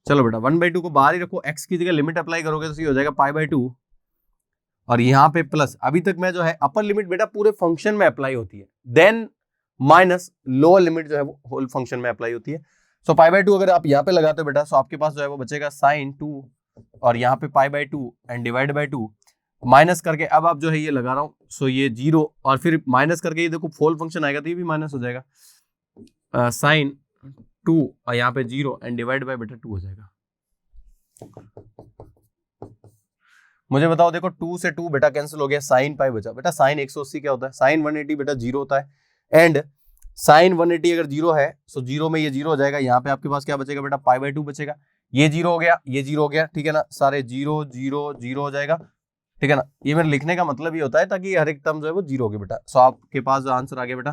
चलो बेटा 1/2 को बाहर ही रखो, x की जगह लिमिट अप्लाई करोगे तो ये हो जाएगा π/2, और यहाँ पे प्लस, अभी तक मैं जो है अपर लिमिट बेटा पूरे फंक्शन में अप्लाई होती है, देन माइनस लोअर लिमिट जो है वो होल फंक्शन में अप्लाई होती है। सो π/2 अगर आप यहाँ पे लगाते हो बेटा तो आपके पास जो है वो बचेगा sin 2 और यहाँ पे π/2 एंड डिवाइड बाई 2, माइनस करके अब आप जो है ये लगा रहा हूँ, सो ये 0 और फिर माइनस करके ये देखो फोल फंक्शन आएगा तो ये भी माइनस हो जाएगा, sin 2 और यहाँ पे 0 एंड डिवाइड बाई बेटा 2 हो जाएगा। मुझे बताओ देखो 2 से 2 बेटा कैंसिल हो गया, sin पाई बचा बेटा, sin 180 क्या होता है, sin 180 बेटा 0 होता है, एंड sin 180 अगर 0 है सो 0 में ये 0 हो जाएगा, यहाँ पे आपके पास क्या बचेगा बेटा π/2 बचेगा, ये 0 हो गया, ये 0 हो गया, ठीक है ना, सारे 0 0 0 हो जाएगा, ठीक है ना। ये मेरे लिखने का मतलब ये होता है ताकि हर एक टर्म जो है वो 0 हो गया बेटा। सो आपके पास जो आंसर आ गया बेटा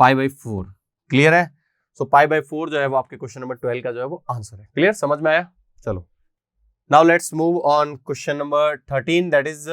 π/4, क्लियर है। सो π/4 जो है वो आपके क्वेश्चन नंबर 12 का जो है वो आंसर है, क्लियर, समझ में आया। चलो now let's move on question number 13, that is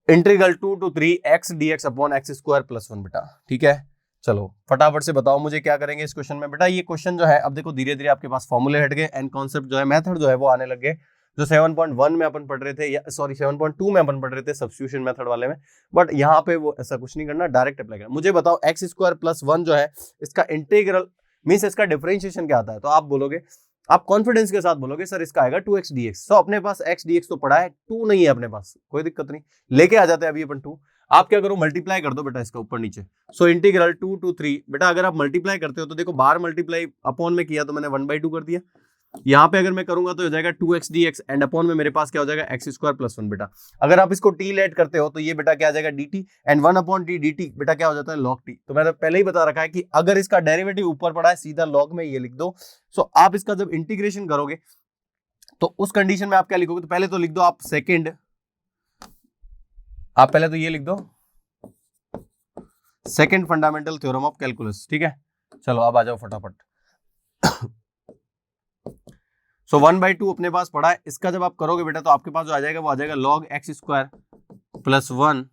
integral 2 to 3 x dx upon x square plus 1 बेटा, ठीक है। चलो फटाफट से बताओ मुझे क्या करेंगे इस क्वेश्चन में बेटा। ये क्वेश्चन जो है अब देखो धीरे धीरे आपके पास फॉर्मूले हट गए एंड कॉन्सेप्ट जो है मेथड जो है वो आने लग गए, जो 7.1 में अपन पढ़ रहे थे, या सॉरी 7.2 में अपन पढ़ रहे थे सब्स्टिट्यूशन मेथड वाले में, बट यहाँ पे वो ऐसा कुछ नहीं करना, डायरेक्ट अप्लाई करना। मुझे बताओ एक्स स्क्वायर प्लस 1 जो है इसका इंटीग्रल मीन्स इसका डिफरेंशिएशन क्या आता है, तो आप बोलोगे, आप कॉन्फिडेंस के साथ बोलोगे सर इसका आएगा 2x dx। सो अपने पास x dx तो पड़ा है, 2 नहीं है अपने पास, कोई दिक्कत नहीं, लेके आ जाते हैं अभी अपन 2। आप क्या करो मल्टीप्लाई कर दो बेटा इसका ऊपर नीचे। सो इंटीग्रल 2 to 3 बेटा अगर आप मल्टीप्लाई करते हो तो देखो बाहर मल्टीप्लाई अपॉन में किया तो मैंने 1/2 कर दिया, यहाँ पे अगर मैं करूंगा तो हो जाएगा 2x dx एंड अपॉन में मेरे पास क्या हो जाएगा x स्क्वायर प्लस 1 बेटा। अगर आप इसको t लेट करते हो तो ये बेटा क्या आ जाएगा dt एंड 1/t dt बेटा क्या हो जाता है log t। तो मैंने पहले ही बता रखा है कि अगर इसका डेरिवेटिव ऊपर पड़ा है सीधा log में ये लिख दो। सो आप इसका जब इंटीग्रेशन करोगे तो उस कंडीशन में आप क्या लिखोगे, तो पहले तो लिख दो आप सेकेंड, आप पहले तो ये लिख दो second fundamental theorem of calculus, ठीक है। चलो अब आ जाओ फटाफट। सो 1/2 अपने पास पड़ा है, इसका जब आप करोगे बेटा तो आपके पास जो आ जाएगा वो आ जाएगा log x square plus 1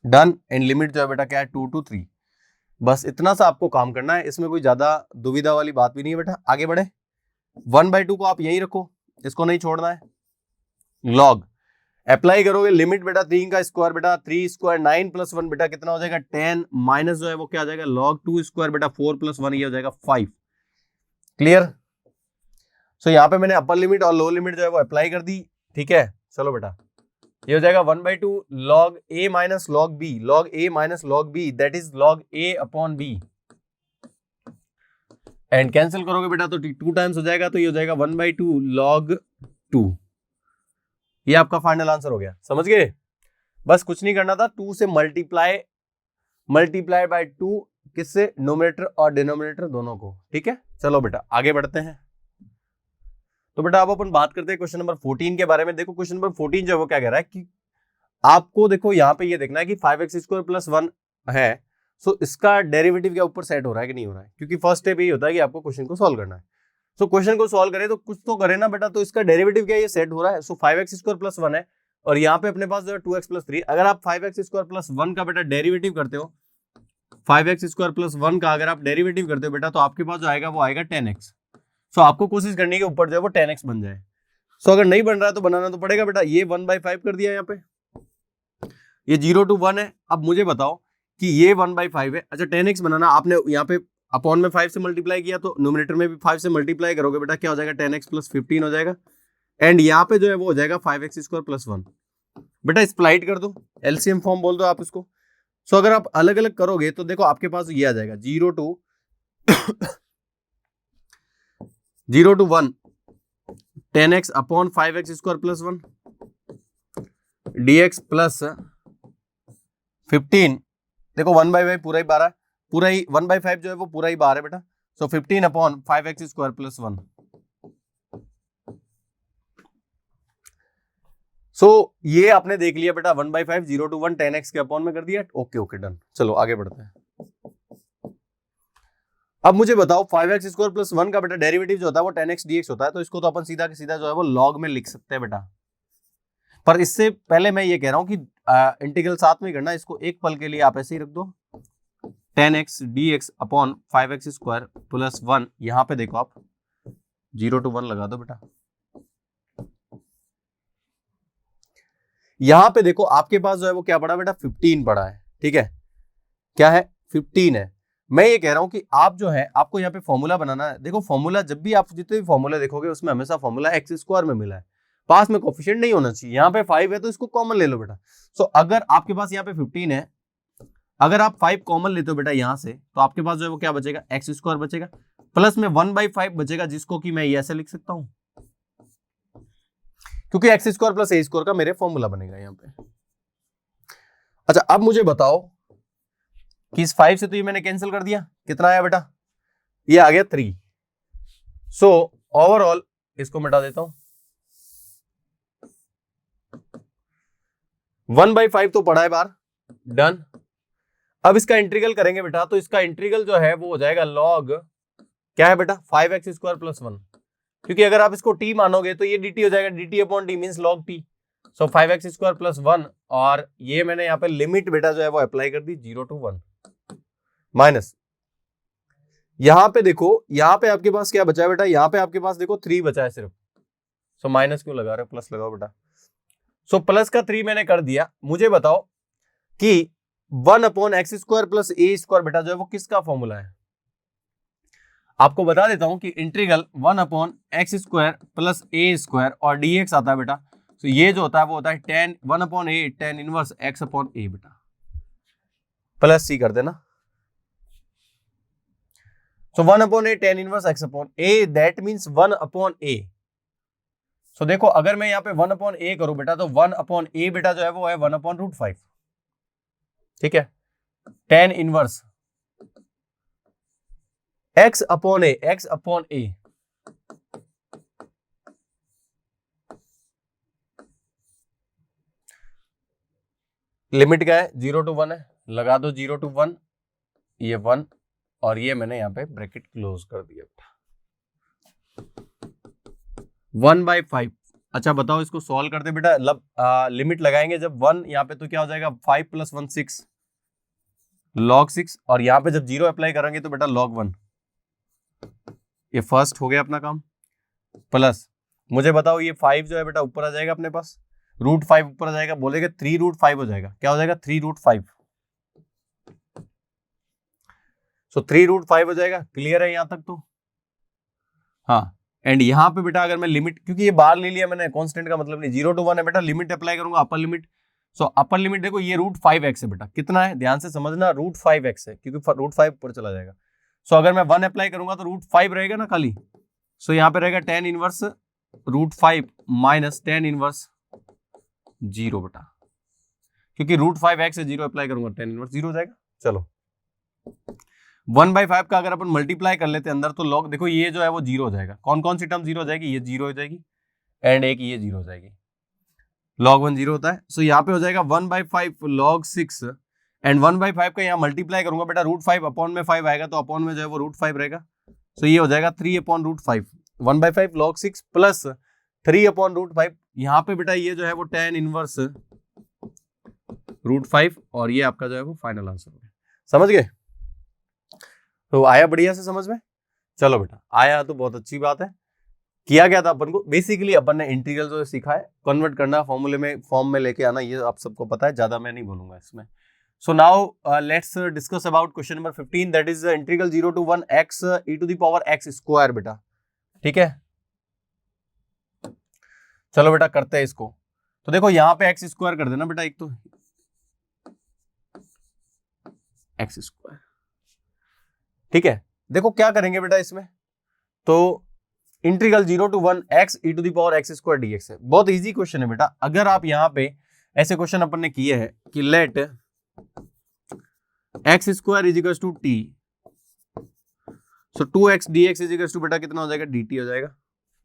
done, and limit जो है बेटा क्या है 2 to 3। बस इतना सा आपको काम करना है, इसमें कोई ज्यादा दुविधा वाली बात भी नहीं है बेटा। आगे बढ़े, 1/2 को आप यहीं रखो, इसको नहीं छोड़ना है, log अप्लाई करोगे लिमिट बेटा 3 का स्क्वायर बेटा 3 स्क्वायर 9 प्लस 1 बेटा कितना हो जाएगा 10, माइनस जो है वो क्या आ जाएगा log 2 स्क्वायर बेटा 4 प्लस 1 ये हो जाएगा 5, क्लियर। सो यहाँ पे मैंने अपर लिमिट और लोअर लिमिट जो है वो अप्लाई कर दी, ठीक है। चलो बेटा ये हो जाएगा 1/2 log a minus log b, log a minus log b that is log a upon b, and cancel करोगे बेटा तो 2 टाइम्स हो जाएगा, तो ये हो जाएगा 1/2 log 2। ये आपका फाइनल आंसर हो गया, समझ गए। बस कुछ नहीं करना था, 2 से मल्टीप्लाई बाय 2 किससे, नोमिनेटर और डिनोमिनेटर दोनों को, ठीक है। चलो बेटा आगे बढ़ते हैं। तो बेटा अब अपन बात करते हैं क्वेश्चन नंबर 14 के बारे में। देखो क्वेश्चन नंबर 14 जो है वो क्या कह रहा है कि आपको देखो यहाँ पे ये देखना है कि 5x स्क्वायर प्लस 1 है, सो इसका डेरिवेटिव क्या ऊपर सेट हो रहा है कि नहीं हो रहा है, क्योंकि फर्स्ट स्टेप यही होता है कि आपको क्वेश्चन को सॉल्व करना है। सो क्वेश्चन को सॉल्व करें तो कुछ तो करे ना बेटा, तो इसका डेरिवेटिव क्या ये सेट हो रहा है। सो 5x स्क्वायर प्लस 1 है और यहाँ पे अपने पास जो है 2x प्लस 3। अगर आप 5x स्क्वायर प्लस 1 का बेटा डेरिवेटिव करते हो, 5x स्क्वायर प्लस 1 का अगर आप डेरिवेटिव करते हो बेटा तो आपके पास जो आएगा वो आएगा 10x। सो आपको कोशिश करनी है कि ऊपर जो है वो 10x बन जाए। सो अगर नहीं बन रहा है तो बनाना तो पड़ेगा बेटा। ये 1/5 कर दिया यहाँ पे, ये 0 to 1 है। अब मुझे बताओ कि ये 1/5 है, अच्छा 10x बनाना, आपने यहाँ पे अपॉन में 5 से मल्टीप्लाई किया तो न्यूमरेटर में भी 5 से मल्टीप्लाई करोगे बेटा क्या हो जाएगा 10x प्लस 15 हो जाएगा, एंड यहाँ पे जो है वो हो जाएगा 5x स्क्वायर प्लस 1। बेटा स्प्लाइट कर दो, एलसीएम फॉर्म बोल दो आप इसको। सो अगर आप अलग अलग करोगे तो देखो आपके पास ये आ जाएगा 0 to 1 10x upon 5x square plus 1 dx plus 15, देखो 1/5 पूरा ही 12, पूरा ही 1/5 जो है वो पूरा ही 12 है बेटा, सो 15 अपॉन 5x स्क्वायर प्लस 1। सो ये आपने देख लिया बेटा 1/5 0 to 1 10x के अपॉन में कर दिया। ओके ओके डन, चलो आगे बढ़ते हैं। अब मुझे बताओ 5x स्क्वायर प्लस 1 का बेटा डेरिवेटिव जो होता है वो 10x dx होता है, तो इसको तो अपन सीधा के सीधा जो है वो लॉग में लिख सकते हैं बेटा। पर इससे पहले मैं ये कह रहा हूं कि इंटीग्रल साथ में करना, इसको एक पल के लिए आप ऐसे ही रख दो 10x dx upon 5x square plus 1। यहां पे देखो आप 0 to 1 लगा दो बेटा। यहां पे देखो आपके पास जो है वो क्या पड़ा बेटा 15 पड़ा है, ठीक है, क्या है 15 है। मैं ये कह रहा हूं कि आप जो है आपको यहाँ पे फॉर्मूला बनाना है। देखो फॉर्मूला जब भी आप जितने भी फॉर्मूला देखोगे उसमें हमेशा फॉर्मूला एक्स स्क्वायर में मिला है, पास में कोफिशिएंट नहीं होना चाहिए। यहाँ पे 5 है तो इसको कॉमन ले लो बेटा। सो अगर आपके पास यहाँ पे 15 है, अगर आप 5 कॉमन लेते हो बेटा यहाँ से, तो आपके पास जो है वो क्या बचेगा एक्स स्क्वायर बचेगा, प्लस में 1/5 बचेगा, जिसको कि मैं ये ऐसे लिख सकता हूं क्योंकि x square plus A square का मेरे फॉर्मूला बनेगा यहाँ पे। अच्छा अब मुझे बताओ कि इस 5 से तो ये मैंने कैंसिल कर दिया, कितना आया बेटा, ये आ गया 3। सो ओवरऑल इसको मिटा देता हूं, 1/5 तो पड़ा है बार, डन। अब इसका इंटीग्रल करेंगे बेटा, तो इसका इंटीग्रल जो है वो हो जाएगा लॉग क्या है बेटा 5x स्क्वायर प्लस 1, क्योंकि अगर आप इसको t मानोगे तो ये dt हो जाएगा, dt upon t means log t। सो 5x स्क्वायर प्लस 1, और ये मैंने यहाँ पे लिमिट बेटा जो है वो अप्लाई कर दी 0 to 1 माइनस, यहां पे देखो यहां पे आपके पास क्या बचा है बेटा, यहां पे आपके पास देखो 3 बचा है सिर्फ। सो माइनस क्यों लगा रहे हो, प्लस लगाओ बेटा। सो प्लस का 3 मैंने कर दिया। मुझे बताओ कि 1 upon x square plus A square बेटा जो है वो किसका फॉर्मूला है। आपको बता देता हूं कि integral 1 upon x square plus A square और dx आता है बेटा, तो ये जो होता है वो होता है 10 1 upon A tan inverse x upon A बेटा, प्लस सी कर देना। So 1 upon A tan inverse x upon A, that means 1 upon A. So देखो अगर मैं यहाँ पे 1 अपॉन ए करूं बेटा, तो 1 अपॉन ए बेटा जो है वो है 1 अपॉन √5, ठीक है, tan इनवर्स x अपॉन ए, x अपॉन ए। लिमिट क्या है 0 to 1 है, लगा दो 0 to 1, ये 1, और ये मैंने यहाँ पे ब्रैकेट क्लोज कर दिया 1/5। अच्छा बताओ इसको सॉल्व करते बेटा, लिमिट लगाएंगे जब 1 यहाँ पे तो क्या हो जाएगा 5 + 1 6 log 6, और यहाँ पे जब 0 अप्लाई करेंगे तो बेटा log 1। ये फर्स्ट हो गया अपना काम, प्लस मुझे बताओ ये 5 जो है बेटा ऊपर आ जाएगा अपने पास, √5 ऊपर आ जाएगा, बोलेगा 3√5 हो जाएगा, क्या हो जाएगा 3√5। सो 3√5 हो जाएगा, क्लियर है यहां तक तो। हाँ, एंड यहां पे बेटा अगर मैं लिमिट, क्योंकि ये बाहर ले लिया मैंने, कांस्टेंट का मतलब नहीं, 0 to 1 है बेटा, लिमिट अप्लाई करूंगा अपर लिमिट। सो अपर लिमिट देखो ये √5x है बेटा, कितना है ध्यान से समझना, √5x है, क्योंकि √5 ऊपर चला जाएगा। सो अगर मैं 1 अप्लाई करूंगा तो √5 रहेगा ना खाली। सो यहाँ पे रहेगा tan inverse √5 minus tan inverse 0 बेटा, क्योंकि √5x से 0 अप्लाई करूंगा tan इनवर्स 0 हो जाएगा। चलो 1/5 का अगर अपन मल्टीप्लाई कर लेते हैं अंदर, तो लॉग देखो ये जो है वो 0 हो जाएगा, कौन कौन सी टर्म 0 हो जाएगी, ये 0 हो जाएगी एंड एक ये 0 हो जाएगी, log 1 0 होता है। सो यहाँ पे हो जाएगा 1/5 log 6, एंड 1/5 का यहाँ मल्टीप्लाई करूंगा बेटा, √5 अपॉन में 5 आएगा, तो अपॉन में जो है वो √5 रहेगा। सो ये हो जाएगा 3 अपॉन √5, 1/5 log 6 प्लस 3 अपॉन √5। यहाँ पे बेटा ये जो है वो tan इनवर्स √5, और ये आपका जो है वो फाइनल आंसर है। समझ गए, तो आया बढ़िया से समझ में। चलो बेटा आया तो बहुत अच्छी बात है। किया गया था अपन को, बेसिकली अपन ने इंटीग्रल जो सीखा है कन्वर्ट करना, फॉर्मूले में फॉर्म में लेके आना, ये आप सबको पता है, ज्यादा मैं नहीं बोलूंगा इसमें। So now let's discuss about question number 15, that is integral 0 to 1 x e⁻x square बेटा, ठीक है। चलो बेटा करते हैं इसको। तो देखो यहाँ पे x स्क्वायर कर देना बेटा, एक तो x स्क्वायर, ठीक है। देखो क्या करेंगे बेटा इसमें, तो integral 0 to 1 x e to the power x square dx है। बहुत इजी क्वेश्चन है बेटा। अगर आप यहाँ पे ऐसे क्वेश्चन अपन ने किए हैं कि let x square is equal to t, so 2x dx is equal to बेटा कितना हो जाएगा, dt हो जाएगा।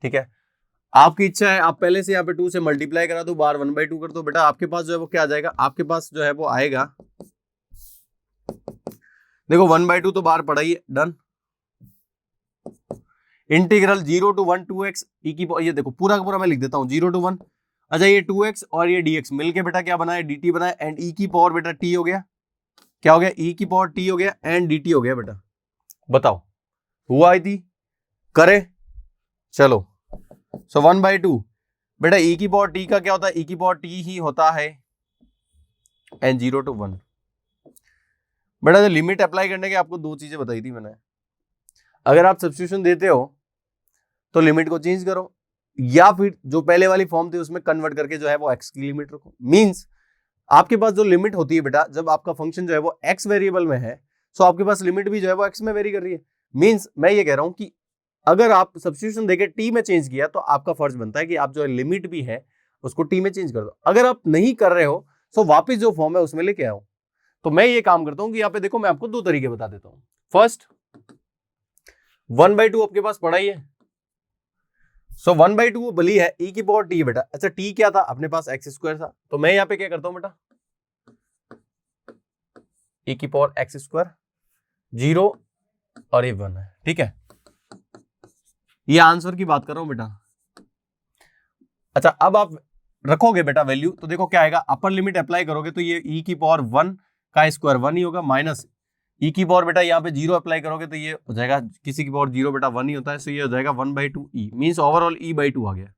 ठीक है, आपकी इच्छा है आप पहले से यहाँ पे 2 से मल्टीप्लाई करा दो, बार 1/2 कर दो। बेटा आपके पास जो है वो क्या आ जाएगा, आपके पास जो है वो आएगा, देखो 1/2 तो बाहर पड़ा ही है, done. Integral 0 to 1 2x e की, ये देखो पूरा का पूरा मैं लिख देता हूँ 0 to 1। अच्छा ये 2x और ये dx मिलके बेटा क्या बना है, dt बना है, एंड e की पावर बेटा t हो गया, क्या हो गया, e की पावर t हो गया एंड dt हो गया। बेटा बताओ हुआ आई थी, करे, चलो। सो 1/2 बेटा e की पावर t का क्या होता है, e की पावर t ही होता है, एंड 0 to 1। बेटा जो लिमिट अप्लाई करने के आपको दो चीजें बताई थी मैंने। अगर आप सब्स्टिट्यूशन देते हो तो लिमिट को चेंज करो, या फिर जो पहले वाली फॉर्म थी उसमें कन्वर्ट करके जो है वो x की लिमिट रखो। मींस आपके पास जो लिमिट होती है बेटा, जब आपका फंक्शन जो है वो x वेरिएबल में है, सो आपके पास लिमिट भी जो है वो x में वेरी कर रही है। मींस मैं ये कह रहा हूं कि अगर आप सब्स्टिट्यूशन देके t में चेंज किया तो आपका फर्ज बनता है कि आप जो है लिमिट भी है उसको t में चेंज कर दो। अगर आप नहीं कर रहे हो तो वापिस जो फॉर्म है उसमें लेके आओ। तो मैं ये काम करता हूं कि यहाँ पे देखो मैं आपको दो तरीके बता देता हूं। फर्स्ट 1/2 आपके पास पड़ा ही है, सो 1/2 वो बली है, e की पावर t बेटा। अच्छा t क्या था अपने पास, x स्क्वायर था, तो मैं यहाँ पे क्या करता हूं बेटा, e की पावर x स्क्वायर 0 और ये 1 है। ठीक है, ये आंसर की बात कर रहा हूं बेटा। अच्छा अब आप रखोगे बेटा वैल्यू, तो देखो क्या आएगा, अपर लिमिट अप्लाई करोगे तो ये e की पावर 1 का स्क्वायर 1 ही होगा, माइनस e की पावर बेटा यहाँ पे 0 अप्लाई करोगे तो ये हो जाएगा, किसी की पावर 0 बेटा 1 ही होता है, सो ये हो जाएगा 1/2 e, मींस ओवरऑल e/2 आ गया।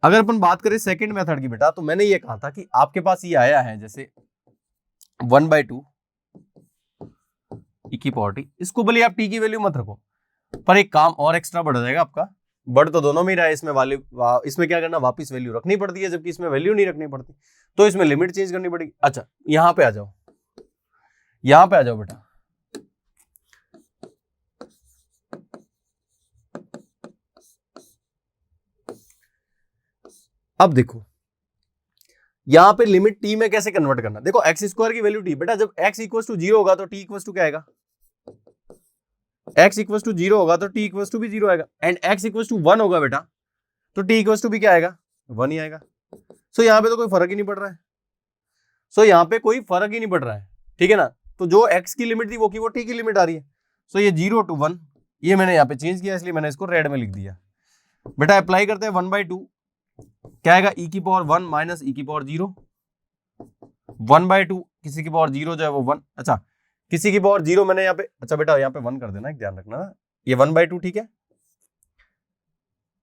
अगर अपन बात करें सेकंड मेथड की बेटा, तो मैंने ये कहा था कि आपके पास ये आया है जैसे 1/2 e की पावर t, इसको बोलिए आप t की वैल्यू मत रखो, पर एक काम और एक्स्ट्रा बढ़ जाएगा आपका, बढ़ तो दोनों में ही रहा है, इसमें इसमें क्या करना, वापस वैल्यू रखनी पड़ती है, जबकि इसमें वैल्यू नहीं रखनी पड़ती, तो इसमें लिमिट चेंज करनी पड़ेगी। अच्छा यहां पे आ जाओ, यहां पे आ जाओ बेटा, अब देखो यहां पे लिमिट t में कैसे कन्वर्ट करना। देखो x स्क्वायर की वैल्यू t, बेटा जब x इक्वल टू 0 होगा तो t इक्वल टू क्या आएगा, x इक्वल टू 0 होगा तो t इक्वल टू भी 0 आएगा, एंड x इक्वल टू 1 होगा बेटा तो t इक्वल टू भी क्या आएगा, 1 ही आएगा। सो यहाँ पे तो कोई फर्क ही नहीं पड़ रहा है, सो यहाँ पे कोई फर्क ही नहीं पड़ रहा है। ठीक है ना, तो जो x की लिमिट थी वो की वो t की लिमिट आ रही है। सो ये 0 to 1 ये मैंने यहाँ पे चेंज किया, इसलिए मैंने इसको रेड में लिख दिया। बेटा अप्लाई करते हैं 1/2, क्या आएगा, e की पावर 1 माइनस e की पावर 0, 1/2 किसी की पावर 0 जो है वो 1। अच्छा किसी की पावर 0 मैंने यहाँ पे, अच्छा बेटा यहाँ पे 1 कर देना, एक ध्यान रखना, ये 1/2 ठीक है,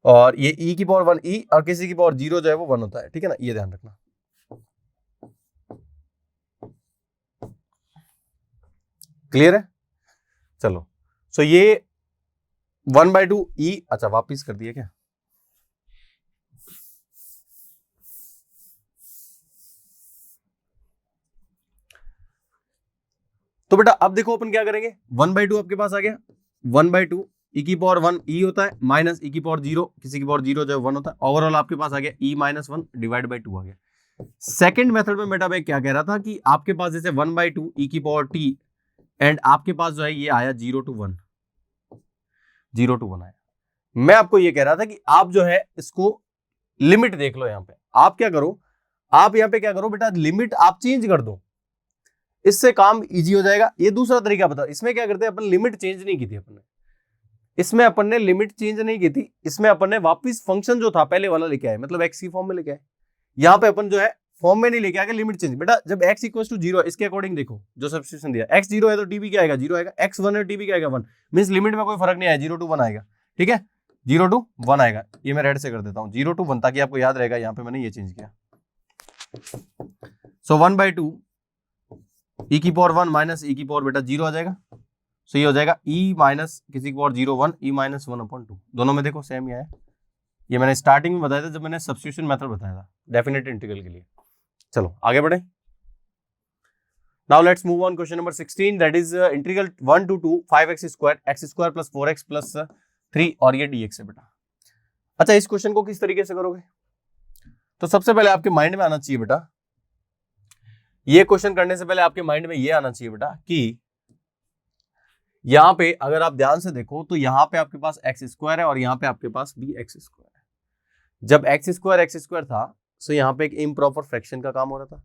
और ये e की पावर 1 e, और किसी की पावर 0 जो है वो 1 होता है। ठीक है ना, ये ध्यान रखना। क्लियर है, चलो। सो ये 1/2 e, अच्छा वापिस कर दिया क्या, तो बेटा अब देखो अपन क्या करेंगे, 1/2 आपके पास आ गया, 1/2 e की पावर 1 e होता है, माइनस e की पावर 0 किसी की पावर 0 जो है 1 होता है, ओवरऑल आपके पास आ गया e माइनस 1 डिवाइड बाई 2 आ गया। सेकंड मेथड में बेटा मैं क्या कह रहा था कि आपके पास जैसे 1/2 e की पावर t, एंड आपके पास जो है ये आया 0 to 1, 0 to 1 आया। मैं आपको ये कह रहा था कि आप जो है इसको लिमिट देख लो, यहाँ पे आप क्या करो, आप यहाँ पे क्या करो बेटा, लिमिट आप चेंज कर दो, इससे काम इजी हो जाएगा। ये दूसरा तरीका बताओ, इसमें क्या करते हैं अपन, लिमिट चेंज नहीं की थी अपन ने, इसमें अपन ने लिमिट चेंज नहीं की थी, इसमें अपन ने वापस फंक्शन जो था पहले वाला लेके आए, मतलब x की फॉर्म में लेके आए। यहाँ पे अपन जो है फॉर्म में नहीं लेके आएगा, लिमिट चेंज। बेटा जब x इक्वल टू 0 इसके अकॉर्डिंग देखो जो सब्स्टिट्यूशन दिया, x 0 है तो t भी क्या आएगा, 0 आएगा, x 1 है t भी क्या आएगा, 1, मींस लिमिट में कोई फर्क नहीं आया, 0 to 1 आएगा। ठीक है, 0 to 1 आएगा, ये मैं रेड से कर देता हूँ 0 to 1 ताकि आपको याद रहेगा, यहाँ पे मैंने ये चेंज किया। सो 1/2 e की पावर 1 माइनस e की पावर बेटा 0 आ जाएगा, सो ये हो जाएगा e माइनस किसी की पावर 0 1 e माइनस 1/2, दोनों में देखो सेम ही आया। ये मैंने स्टार्टिंग में बताया था जब मैंने सब्स्टिट्यूशन मेथड बताया था डेफिनेट इंटीग्रल के लिए। चलो आगे बढ़े, now let's move on question number 16, that is integral 1 to 2 5x square x square plus 4x plus 3 और ये dx है बेटा। अच्छा, इस क्वेश्चन को किस तरीके से करोगे? तो सबसे पहले आपके माइंड में आना चाहिए बेटा, ये क्वेश्चन करने से पहले आपके माइंड में ये आना चाहिए बेटा कि यहां पे अगर आप ध्यान से देखो तो यहां पे आपके पास एक्स स्क्वायर है और यहां पे आपके पास भी एक्स स्क्वायर है। जब एक्स स्क्वायर था तो यहां पे एक इम्प्रॉपर फ्रैक्शन का काम हो रहा था,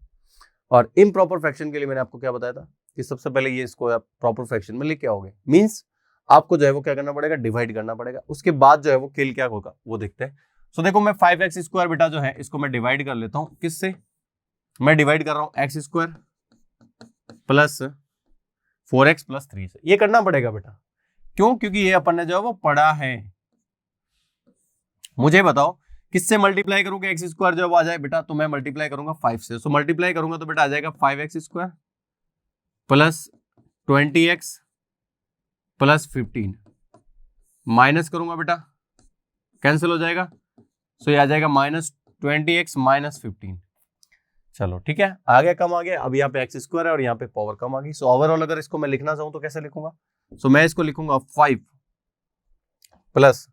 और इम्प्रॉपर फ्रैक्शन के लिए मैंने आपको क्या बताया था कि सबसे पहले ये इसको आप प्रॉपर फ्रैक्शन में लेके आओगे, मींस आपको जो है वो क्या करना पड़ेगा, डिवाइड करना पड़ेगा। उसके बाद जो है वो किल क्या होगा वो देखते हैं। सो देखो, मैं 5x स्क्वायर बेटा जो है इसको मैं डिवाइड कर लेता हूं, किससे? मैं डिवाइड कर रहा हूं x square plus 4x plus 3 से। ये करना पड़ेगा बेटा, क्यों? क्योंकि ये अपन ने जो है वो पढ़ा है। मुझे बताओ किससे मल्टीप्लाई करूंगा एक्स स्क्वायर जो आ जाए बेटा, तो मैं मल्टीप्लाई करूंगा 5 से। सो मल्टीप्लाई करूंगा तो बेटा आ जाएगा 5x square plus 20x plus 15, minus करूंगा बेटा कैंसिल हो जाएगा, सो ये आ जाएगा माइनस 20x माइनस 15। चलो ठीक है, आ गया, कम आ गया। अब यहाँ पे एक्स स्क्वायर है और यहाँ पे पावर कम आ गई। सो ओवरऑल अगर इसको मैं लिखना चाहूं तो कैसे लिखूंगा? सो मैं इसको लिखूंगा 5 प्लस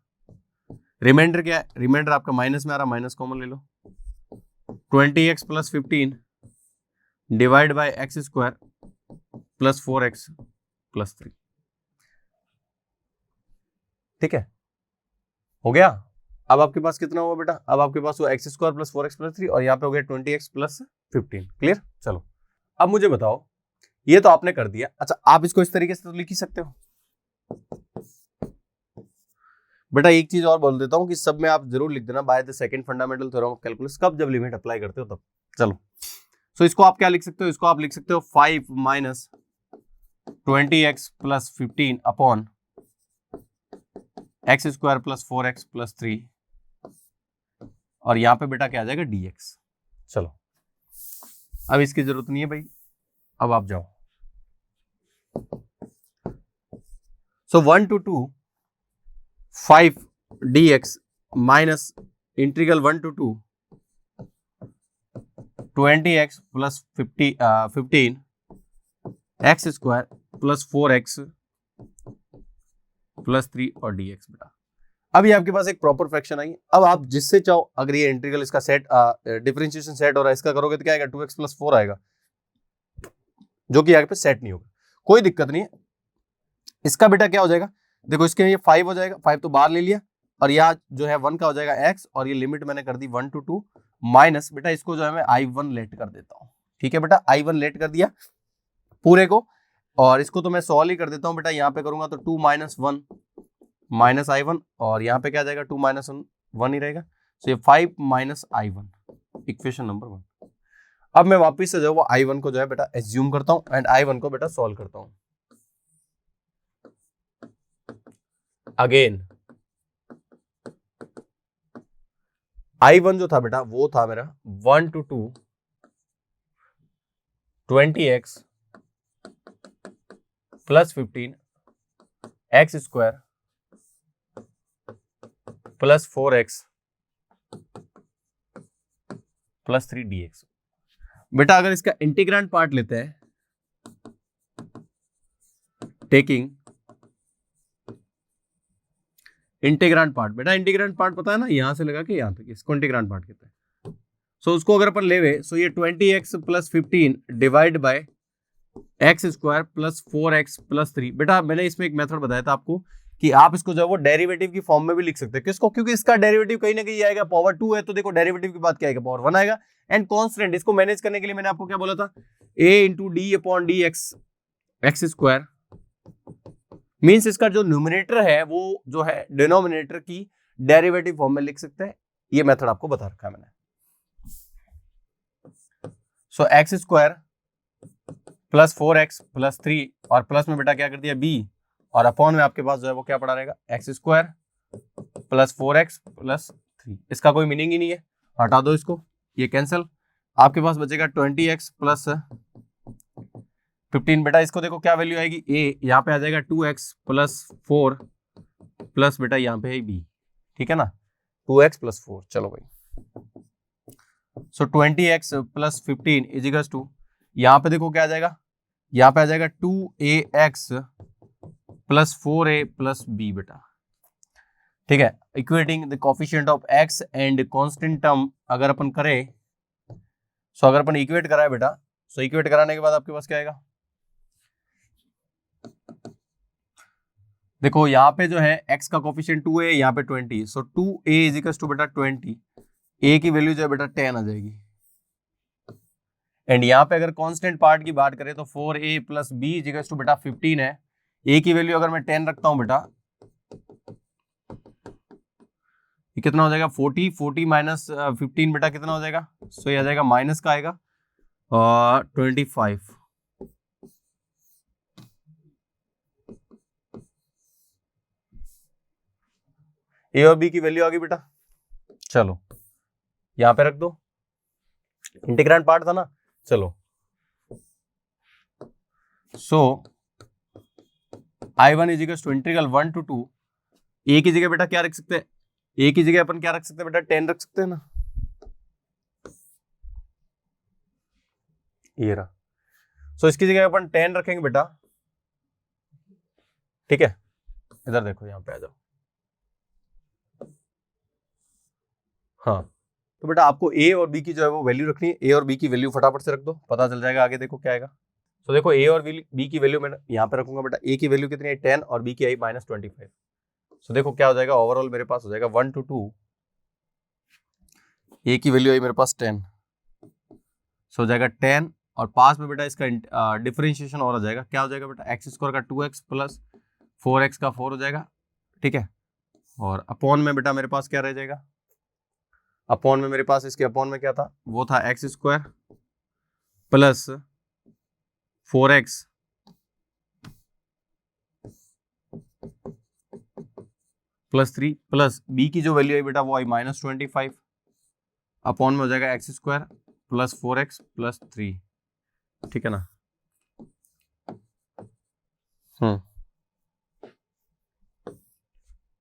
रिमाइंडर क्या है, रिमाइंडर आपका माइनस में आ रहा, माइनस कॉमन ले लो, 20x plus 15 divide by x square plus 4x plus 3। ठीक है, हो गया। अब आपके पास कितना हुआ बेटा? अब आपके पास हुआ x square plus 4x plus 3 और यहाँ पे हो गया 20x प्लस 15। क्लियर? चलो अब मुझे बताओ, ये तो आपने कर दिया। अच्छा, आप इसको इस तरीके से तो लिख ही सकते हो बेटा। एक चीज और बोल देता हूं कि सब में आप जरूर लिख देना bye the second fundamental theorem of calculus, कब? जब लिमिट अप्लाई करते हो तब। चलो, सो इसको आप क्या लिख सकते हो? इसको आप लिख सकते हो 5 minus 20x plus 15 upon x square plus 4x plus 3, और यहां पे बेटा क्या आ जाएगा, dx। चलो, अब इसकी जरूरत नहीं है भाई, अब आप जाओ। सो 1 to 2 5 dx minus integral 1 to 2 20x plus 15 x square plus 4x plus 3 और dx बेटा। अब ये आपके पास एक प्रॉपर फ्रैक्शन आई। अब आप जिससे चाहो, अगर ये इंटीग्रल इसका सेट डिफरेंशिएशन सेट हो रहा है, इसका करोगे तो क्या आएगा, 2x प्लस 4 आएगा, जो कि यहाँ पे सेट नहीं होगा। कोई दिक्कत नहीं है। इसका बेटा क्या हो जाएगा, देखो इसके ये 5 हो जाएगा, 5 तो बाहर ले लिया, और यहाँ जो है 1 का हो जाएगा x, और ये लिमिट मैंने कर दी 1 to 2 माइनस बेटा इसको जो है मैं I1 लेट कर देता हूँ। ठीक है बेटा, I1 लेट कर दिया पूरे को, और इसको तो मैं सॉल्व ही कर देता हूँ बेटा। यहाँ पे करूंगा तो 2 माइनस 1 माइनस I1, और यहाँ पे क्या आ जाएगा, 2 माइनस 1 ही रहेगा। तो ये 5 माइनस I1, इक्वेशन नंबर 1। अब मैं वापिस से जो वो I1 को जो है बेटा एज्यूम करता हूँ एंड I1 को बेटा सॉल्व करता हूँ। अगेन I1 जो था बेटा वो था मेरा 1 to 2 20x plus 15 x square plus 4x plus 3 dx। बेटा अगर इसका इंटीग्रेंड पार्ट लेते हैं, टेकिंग इंटीग्रेंड पार्ट, बेटा इंटीग्रेंड पार्ट पता है ना, यहां से लगा के यहां तक, इसको इंटीग्रेंड पार्ट कहते हैं। सो उसको अगर अपन लेवे, सो ये 20x plus 15 divide by x square plus 4x plus 3। बेटा मैंने इसमें एक मेथड बताया था आपको कि आप इसको जो है वो डेरिवेटिव की फॉर्म में भी लिख सकते हैं। किसको? क्योंकि इसका डेरिवेटिव कहीं ना कहीं आएगा, पावर 2 है तो देखो डेरिवेटिव के बाद क्या आएगा, पावर 1 आएगा। एंड कांस्टेंट, इसको मैनेज करने के लिए मैंने आपको क्या बोला था, a into D upon D x x square, means इसका जो न्यूमिनेटर है वो जो है डिनोमिनेटर की डेरिवेटिव फॉर्म में लिख सकते हैं। ये मेथड आपको बता रखा है मैंने। So X square plus 4x plus 3, और प्लस में बेटा क्या कर दिया b, और अपॉन में आपके पास जो है वो क्या पड़ा रहेगा, x square plus 4x plus 3। इसका कोई मीनिंग ही नहीं है, हटा दो इसको, ये कैंसिल। आपके पास बचेगा 20x प्लस 15। बेटा इसको देखो क्या वैल्यू आएगी, a यहाँ पे आ जाएगा 2x प्लस 4 प्लस बेटा यहाँ पे है b। ठीक है ना, 2x प्लस 4। चलो भाई, सो 20x प्लस 15 इजिकल्स टू, यहाँ पे देखो क्या आ जाएगा, यहाँ पे आ जाएगा 2ax plus 4a plus b। बेटा ठीक है, equating the coefficient of x and constant term अगर अपन करें, सो अगर अपन इक्वेट कराए बेटा, सो इक्वेट कराने के बाद आपके पास क्या आएगा, देखो यहाँ पे जो है x का कोफिशिएंट 2 है, यहाँ पे 20, सो 2a इज इक्वल्स टू बेटा 20, a की वैल्यू जो है बेटा 10 आ जाएगी। एंड यहाँ पे अगर कांस्टेंट पार्ट की बात करें तो 4a plus b is equals to बेटा 15 है, a की वैल्यू अगर मैं 10 रखता हूँ बेटा, ये कितना हो जाएगा 40 माइनस 15 बेटा कितना हो जाएगा, सो ये आ जाएगा माइनस का आएगा 25। ए और बी की वैल्यू आ गई बेटा, चलो यहां पे रख दो, इंटीग्रैंड पार्ट था ना, चलो so I1 is equals to integral 1 to 2, a की जगह बेटा क्या रख सकते हैं, ए की जगह अपन क्या रख सकते हैं बेटा 10 रख सकते हैं ना, ये रहा, सो इसकी जगह अपन 10 रखेंगे बेटा, ठीक है, इधर देखो यहां पे आ जाओ, हाँ तो बेटा आपको ए और बी की जो है वो वैल्यू रखनी है, ए और बी की वैल्यू फटाफट से रख दो, पता चल जाएगा आगे देखो क्या आएगा। तो देखो ए और बी की वैल्यू मैं यहाँ पे रखूंगा बेटा, ए की वैल्यू कितनी है 10 और बी की आई -25, सो देखो क्या हो जाएगा, ओवरऑल मेरे पास हो जाएगा 1 to 2, ए की वैल्यू आई मेरे पास 10, सो हो जाएगा 10 और पास में बेटा इसका डिफरेंशिएशन और आ जाएगा, क्या हो जाएगा बेटा एक्स स्क्वायर का 2x प्लस 4x का 4 हो जाएगा, ठीक है, और अपॉन में बेटा मेरे पास क्या रह जाएगा, अपॉन में मेरे पास इसके अपॉन में क्या था, वो था x square plus 4x plus 3 plus b की जो वैल्यू है बेटा वो आई -25, अपॉन में हो जाएगा x square plus 4x plus 3, ठीक है ना।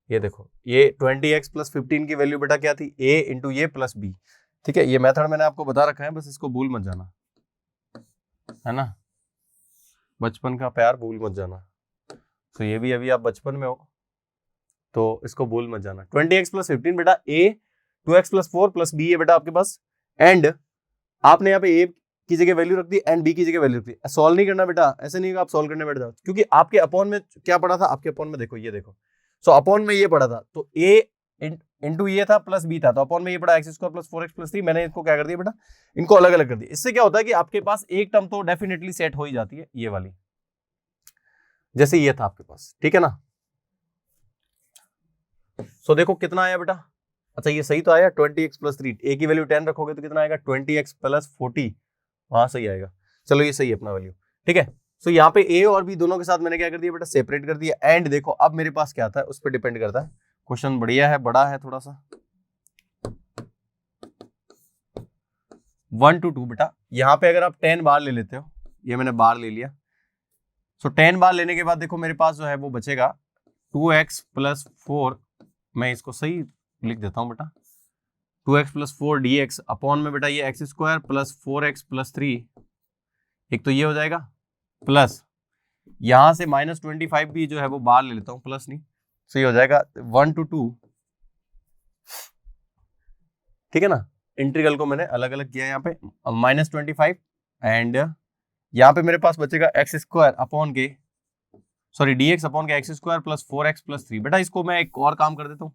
ये देखो ये 20x प्लस 15 की वैल्यू बेटा क्या थी, a इंटू ये प्लस b, ठीक है, ये मेथड मैंने आपको बता रखा है, बस इसको भूल मत जाना, है ना, बचपन का प्यार भूल मत जाना, तो ये भी अभी आप बचपन में हो तो इसको भूल मत जाना। 20x प्लस 15 बेटा a 2x plus 4 plus b है बेटा आपके पास, एंड आपने यहाँ पे a की जगह वैल्यू रख दी एंड b की जगह वैल्यू रख दी, सॉल्व नहीं करना बेटा, ऐसे नहीं आप सॉल्व करने बैठ जाओ, क्योंकि आपके अपॉन में क्या पड़ा था, आपके अपॉन में देखो, ये देखो, सो अपॉन में ये पड़ा था, तो a इंटू ये था प्लस b था, तो अपॉन में ये पड़ा x square plus 4x plus 3, मैंने इसको क्या कर दिया बेटा, इनको अलग अलग कर दिया, इससे क्या होता है कि आपके पास एक टर्म तो डेफिनेटली सेट हो ही जाती है, ये वाली जैसे ये था आपके पास, ठीक है ना। सो देखो कितना आया बेटा, अच्छा ये सही तो आया 20x प्लस 3, ए की वैल्यू 10 रखोगे तो कितना आएगा 20x प्लस 40, हाँ सही आएगा, चलो ये सही है अपना वैल्यू, ठीक है। सो यहाँ पे ए और बी दोनों के साथ मैंने क्या कर दिया बेटा, सेपरेट कर दिया, एंड देखो अब मेरे पास क्या था उस पर डिपेंड करता है, क्वेश्चन बढ़िया है, बड़ा है थोड़ा सा, 1 to 2 बेटा, यहाँ पे अगर आप 10 बार ले लेते हो, ये मैंने बार ले लिया, सो 10 बार लेने के बाद देखो मेरे पास जो है वो बचेगा 2x प्लस 4, मैं इसको सही लिख देता हूँ बेटा, 2x प्लस 4 dx अपॉन में बेटा ये x square plus 4x plus 3, एक तो ये हो जाएगा, प्लस यहां से -25 भी जो है वो बाहर ले लेता हूं, प्लस नहीं, सो ये हो जाएगा 1 to 2, ठीक है ना। इंटीग्रल को मैंने अलग अलग किया यहाँ पे -25, एंड यहाँ पे मेरे पास बचेगा एक्स स्क्वायर अपॉन के सॉरी dx अपॉन के x square plus 4x plus 3, बेटा इसको मैं एक और काम कर देता हूँ,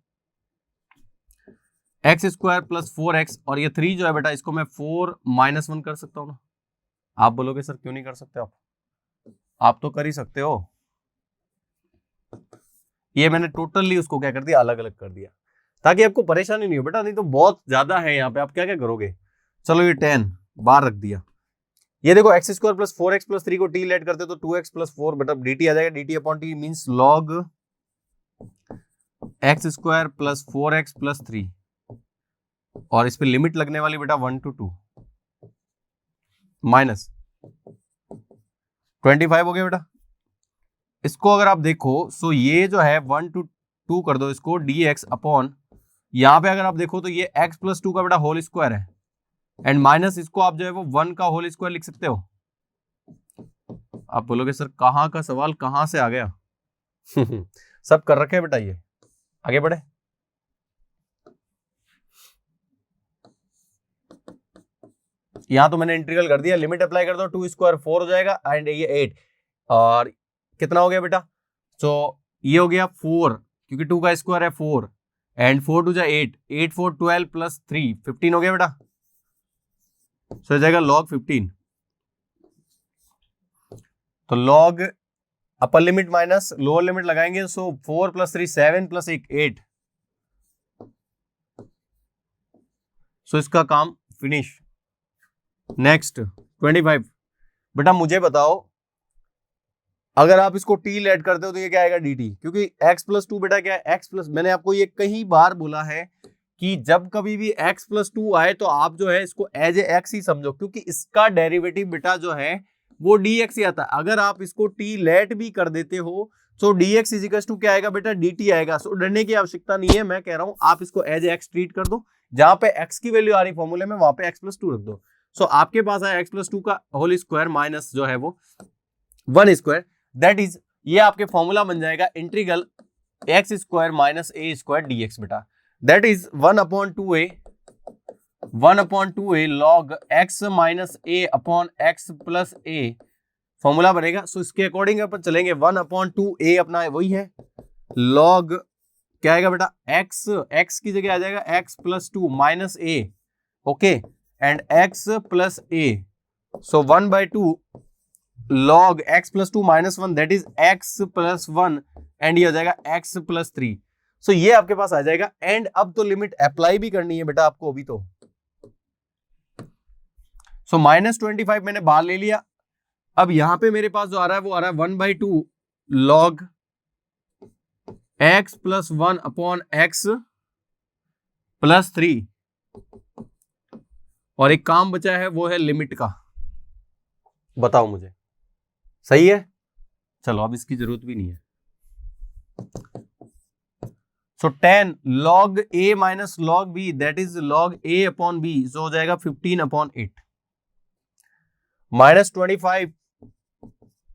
एक्स स्क्वायर प्लस 4x और ये 3 जो है बेटा इसको मैं 4 -1 कर सकता हूँ ना, आप बोलोगे सर क्यों नहीं कर सकते, आप तो कर ही सकते हो, ये मैंने टोटली उसको क्या कर दिया, अलग अलग कर दिया, ताकि आपको परेशानी नहीं हो बेटा, नहीं तो बहुत ज्यादा है यहाँ पे, आप क्या क्या करोगे। चलो ये 10 बार रख दिया, ये देखो x square plus 4x plus 3 को टी लेट करते तो 2x प्लस 4 बेटा dt आ जाएगा, dt upon T means log x square plus 4x plus 3, और इस पे लिमिट लगने वाली बेटा 1 to 2 माइनस 25 हो गया बेटा। इसको अगर आप देखो सो ये जो है 1 to 2 कर दो इसको dx अपॉन, यहाँ पे अगर आप देखो तो ये x प्लस 2 का बेटा होल स्क्वायर है, एंड माइनस इसको आप जो है वो 1 का होल स्क्वायर लिख सकते हो। आप बोलोगे सर कहाँ का सवाल कहाँ से आ गया सब कर रखे हैं बेटा, ये आगे बढ़े, यहाँ तो मैंने इंटीग्रल कर दिया, लिमिट अप्लाई कर दो, 2 स्क्वायर 4 हो जाएगा एंड ये 8 और कितना हो गया बेटा, तो ये हो गया 4 क्योंकि 2 का स्क्वायर है 4 एंड 4 टू जा 8, 8 4 12 प्लस 3 15 हो गया बेटा, सो हो जाएगा log 15। तो log अपर लिमिट माइनस लोअर लिमिट लगाएंगे, सो 4 प्लस 3 7 प्लस 1 8, सो इसका काम फिनिश। नेक्स्ट 25। बेटा मुझे बताओ अगर आप इसको t ऐड करते हो तो ये क्या आएगा dt, क्योंकि x प्लस 2 बेटा क्या है x प्लस, मैंने आपको ये कई बार बोला है कि जब कभी भी x प्लस 2 आए तो आप जो है इसको एज ए x ही समझो, क्योंकि इसका डेरिवेटिव बेटा जो है वो dx ही आता है। अगर आप इसको t लेट भी कर देते हो तो dx इज इक्वल टू क्या आएगा बेटा dt आएगा। सो डरने की आवश्यकता नहीं है, मैं कह रहा हूं आप इसको एज ए x ट्रीट कर दो, जहां पे x की वैल्यू आ रही फॉर्मूले में वहां पे x प्लस 2 रख दो। सो आपके पास है x प्लस 2 का होल स्क्वायर माइनस जो है वो 1 स्क्वायर, दैट इज ये आपके फॉर्मूला बन जाएगा integral x square minus a square dx बेटा, that is 1/2a log x minus a upon x plus a formula बनेगा। सो इसके अकॉर्डिंग अपन चलेंगे, 1/2a अपना वही है, log क्या आएगा बेटा x की जगह आ जाएगा x plus 2 minus a, okay and x plus a, so 1/2 log x plus 2 minus 1 that is x plus 1 and ये हो जाएगा x प्लस 3। सो ये आपके पास आ जाएगा एंड अब तो लिमिट अप्लाई भी करनी है बेटा आपको अभी तो। सो -25 मैंने बाहर ले लिया, अब यहां पे मेरे पास जो आ रहा है वो आ रहा है 1/2 log x plus 1 upon x plus 3 और एक काम बचा है वो है लिमिट का, बताओ मुझे सही है। चलो अब इसकी जरूरत भी नहीं है। सो 10 log a minus log b that is log a upon b, जो हो जाएगा 15/8 -25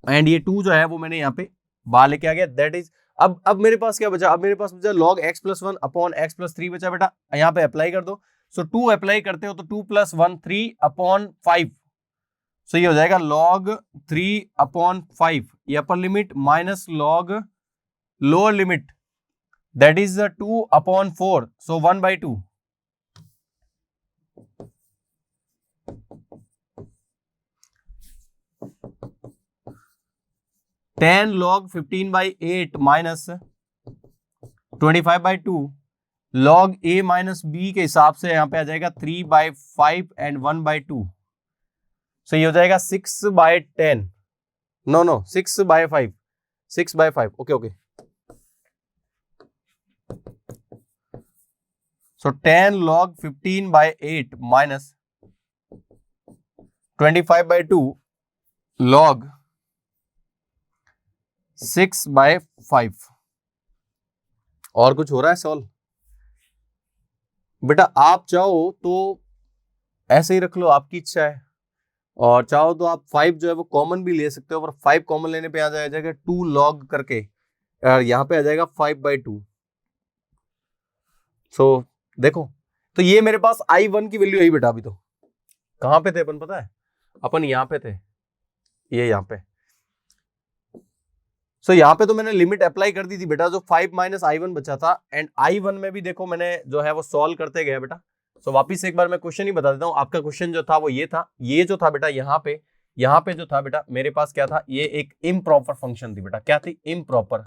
एंड ये 2 जो है वो मैंने यहाँ पे बाहर लेके आ गया, दैट इज अब मेरे पास क्या बचा, अब मेरे पास बचा log x plus 1 upon x plus 3 बचा बेटा, यहाँ पे अप्लाई कर दो। सो 2 अप्लाई करते हो तो 2 प्लस 1 3/5, सो ये हो जाएगा log 3/5 ये अपर limit minus log lower limit that is 2/4, so 1/2 10 log 15/8 minus 25/2 log a minus b के हिसाब से यहाँ पे आ जाएगा 3/5 एंड 1/2, सो ये हो जाएगा 6/10, नो 6/5 ओके। सो 10 log 15/8 माइनस 25/2 log 6/5। और कुछ हो रहा है सॉल्व बेटा, आप चाहो तो ऐसे ही रख लो, आपकी इच्छा है, और चाहो तो आप 5 जो है वो कॉमन भी ले सकते हो, और 5 कॉमन लेने पे आ जाएगा 2 log करके, यहाँ पे आ जाएगा 5/2। सो देखो तो ये मेरे पास I1 की वैल्यू है बेटा, अभी तो कहां पे थे अपन पता है, अपन यहाँ पे थे, ये यहाँ पे। सो यहाँ पे तो मैंने लिमिट अप्लाई कर दी थी बेटा, जो 5 माइनस I1 बचा था, एंड I1 में भी देखो मैंने जो है वो सॉल्व करते गया बेटा। सो वापिस एक बार मैं क्वेश्चन ही बता देता हूँ, आपका क्वेश्चन जो था वो ये था, ये जो था बेटा यहाँ पे जो था बेटा मेरे पास क्या था, ये एक इम्प्रॉपर फंक्शन थी बेटा, क्या थी इम्प्रॉपर,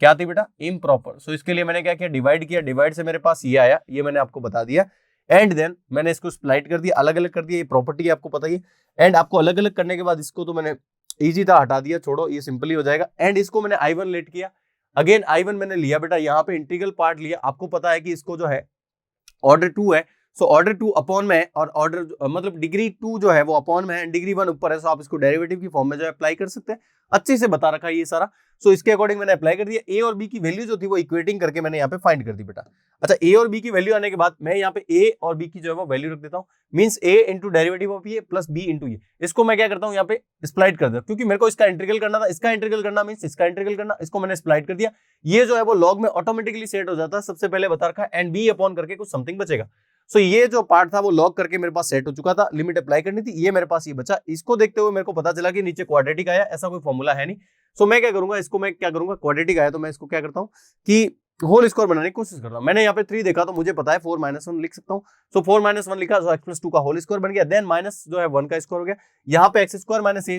क्या थी बेटा इम्प्रॉपर। सो इसके लिए मैंने क्या किया, डिवाइड किया, डिवाइड से मेरे पास ये आया, ये मैंने आपको बता दिया, एंड देन मैंने इसको स्प्लाइट कर दिया, अलग अलग कर दिया, ये प्रॉपर्टी आपको पता ही है, एंड आपको अलग अलग करने के बाद इसको तो मैंने इजी था, हटा दिया, छोड़ो ये सिंपली हो जाएगा, एंड इसको मैंने I1 लेट किया, अगेन I1 मैंने लिया बेटा, यहाँ पे इंटीग्रल पार्ट लिया, आपको पता है कि इसको जो है ऑर्डर 2 है, सो ऑर्डर 2 अपॉन में, और ऑर्डर मतलब डिग्री 2 जो है वो अपॉन में है, डिग्री 1 ऊपर है, सो आप इसको डेरिवेटिव की फॉर्म में जो है अप्लाई कर सकते हैं, अच्छे से बता रखा है ये सारा। सो इसके अकॉर्डिंग मैंने अप्लाई कर दिया, ए और बी की वैल्यू जो थी वो इक्वेटिंग करके मैंने यहाँ पे फाइंड कर दी बेटा। अच्छा, ए और बी की वैल्यू आने के बाद मैं यहाँ पे ए और बी की जो है वो वैल्यू रख देता हूँ, means a into derivative of a plus b into ये, इसको मैं क्या करता हूँ यहाँ पे स्प्लाइट कर देता हूँ, क्योंकि मेरे को इसका इंटीग्रल करना था, इसका इंटीग्रल करना मींस इसका इंटीग्रल करना, इसको मैंने स्प्लाइट कर दिया, ये जो है वो लॉग में ऑटोमेटिकली सेट हो जाता है, सबसे पहले बता रखा है, एंड बी अपॉन करके कुछ समथिंग बचेगा। सो ये जो पार्ट था वो लॉग करके मेरे पास सेट हो चुका था, लिमिट अप्लाई करनी थी, ये मेरे पास ये बचा। इसको देखते हुए मेरे को पता चला कि नीचे क्वाड्रेटिक आया, ऐसा कोई फॉर्मूला है नहीं। सो मैं क्या करूंगा, इसको मैं क्या करूंगा, क्वाड्रेटिक आया तो मैं इसको क्या करता हूँ कि होल स्क्वायर बनाने की कोशिश करता हूँ। मैंने यहाँ पे 3 देखा तो मुझे पता है 4 - 1 लिख सकता हूँ। सो 4 - 1 लिखा, सो x + 2 का होल स्क्वायर बन गया, देन माइनस जो है 1 का स्क्वायर हो गया, यहाँ पे x² -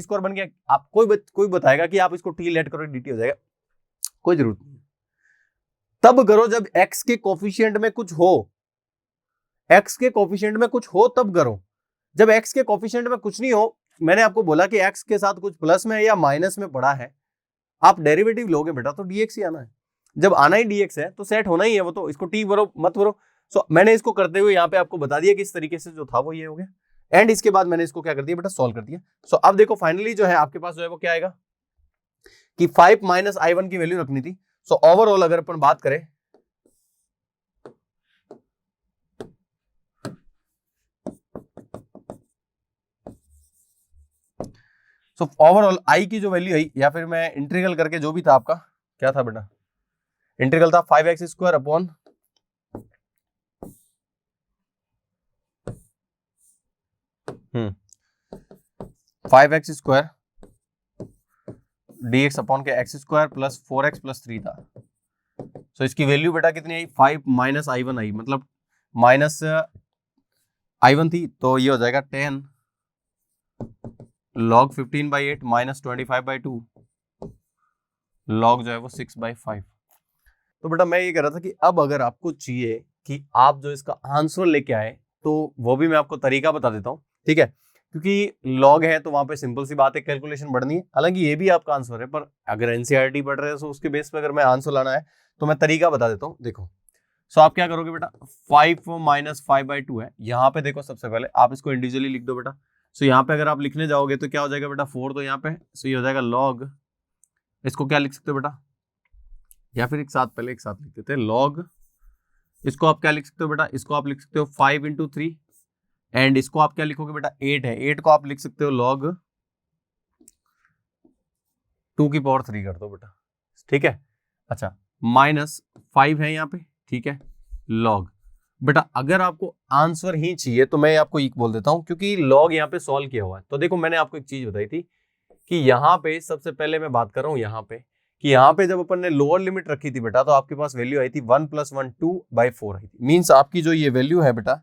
a² बन गया। आप कोई बताएगा कि आप इसको t लेट करो dt हो जाएगा, कोई जरूरत नहीं। तब करो जब x के कोफिशिएंट में कुछ हो, x के कोफिशिएंट में कुछ हो तब करो। जब x के कोफिशिएंट में कुछ नहीं हो, मैंने आपको बोला कि x के साथ कुछ प्लस में या माइनस में पड़ा है, आप डेरिवेटिव लोगे बेटा तो dx ही आना है। जब आना ही dx है तो सेट होना ही है वो, तो इसको t भरो मत भरो। सो मैंने इसको करते हुए यहाँ पे आपको बता दिया कि इस तरीके से जो था वो ये हो गया, एंड इसके बाद मैंने इसको क्या कर दिया बेटा, सॉल्व कर दिया। सो अब देखो फाइनली जो है आपके पास जो है वो क्या आएगा कि 5 - i1 की वैल्यू रखनी थी। सो ओवरऑल अगर अपन बात करें, सो ओवरऑल i की जो वैल्यू है, या फिर मैं इंटीग्रल करके जो भी था आपका क्या था बेटा, इंटीग्रल था 5x² upon 5x² dx upon के x² प्लस 4x प्लस 3 था। सो इसकी वैल्यू बेटा कितनी आई, 5 - i1 आई, मतलब माइनस i1 थी, तो ये हो जाएगा 10 log 15/8 माइनस 25/2 log जो है वो 6/5। तो बेटा मैं ये कह रहा था कि अब अगर आपको चाहिए कि आप जो इसका आंसर लेके आए तो वो भी मैं आपको तरीका बता देता हूँ, ठीक है, क्योंकि लॉग है तो वहां पे सिंपल सी बात है, कैलकुलेशन बढ़नी है। हालांकि ये भी आपका आंसर है, पर अगर एनसीईआरटी पढ़ रहे हो तो उसके बेस पे अगर मैं आंसर लाना है तो मैं तरीका बता देता हूँ। देखो सो आप क्या करोगे बेटा, 5 - 5/2 है, यहाँ पे देखो सबसे पहले आप इसको इंडिविजुअली लिख दो बेटा। सो यहाँ पे अगर आप लिखने जाओगे तो क्या हो जाएगा बेटा, 4 तो यहाँ पे, सो ये हो जाएगा लॉग, इसको क्या लिख सकते हो बेटा, या फिर एक साथ लिख देते हैं लॉग, इसको आप क्या लिख सकते हो बेटा, इसको आप लिख सकते हो 5 × 3, एंड इसको आप क्या लिखोगे बेटा, 8 है, 8 को आप लिख सकते हो लॉग 2⁻³ कर दो बेटा, ठीक है। अच्छा -5 है यहाँ पे, ठीक है, लॉग। बेटा अगर आपको आंसर ही चाहिए तो मैं आपको एक बोल देता हूं, क्योंकि लॉग यहाँ पे सॉल्व किया हुआ है। तो देखो मैंने आपको एक चीज बताई थी कि यहाँ पे सबसे पहले मैं बात कर रहा हूँ यहाँ पे कि यहाँ पे जब अपन ने लोअर लिमिट रखी थी बेटा, तो आपके पास वैल्यू आई थी 1 + 1 2/4 आई थी। मीन्स आपकी जो ये वैल्यू है बेटा,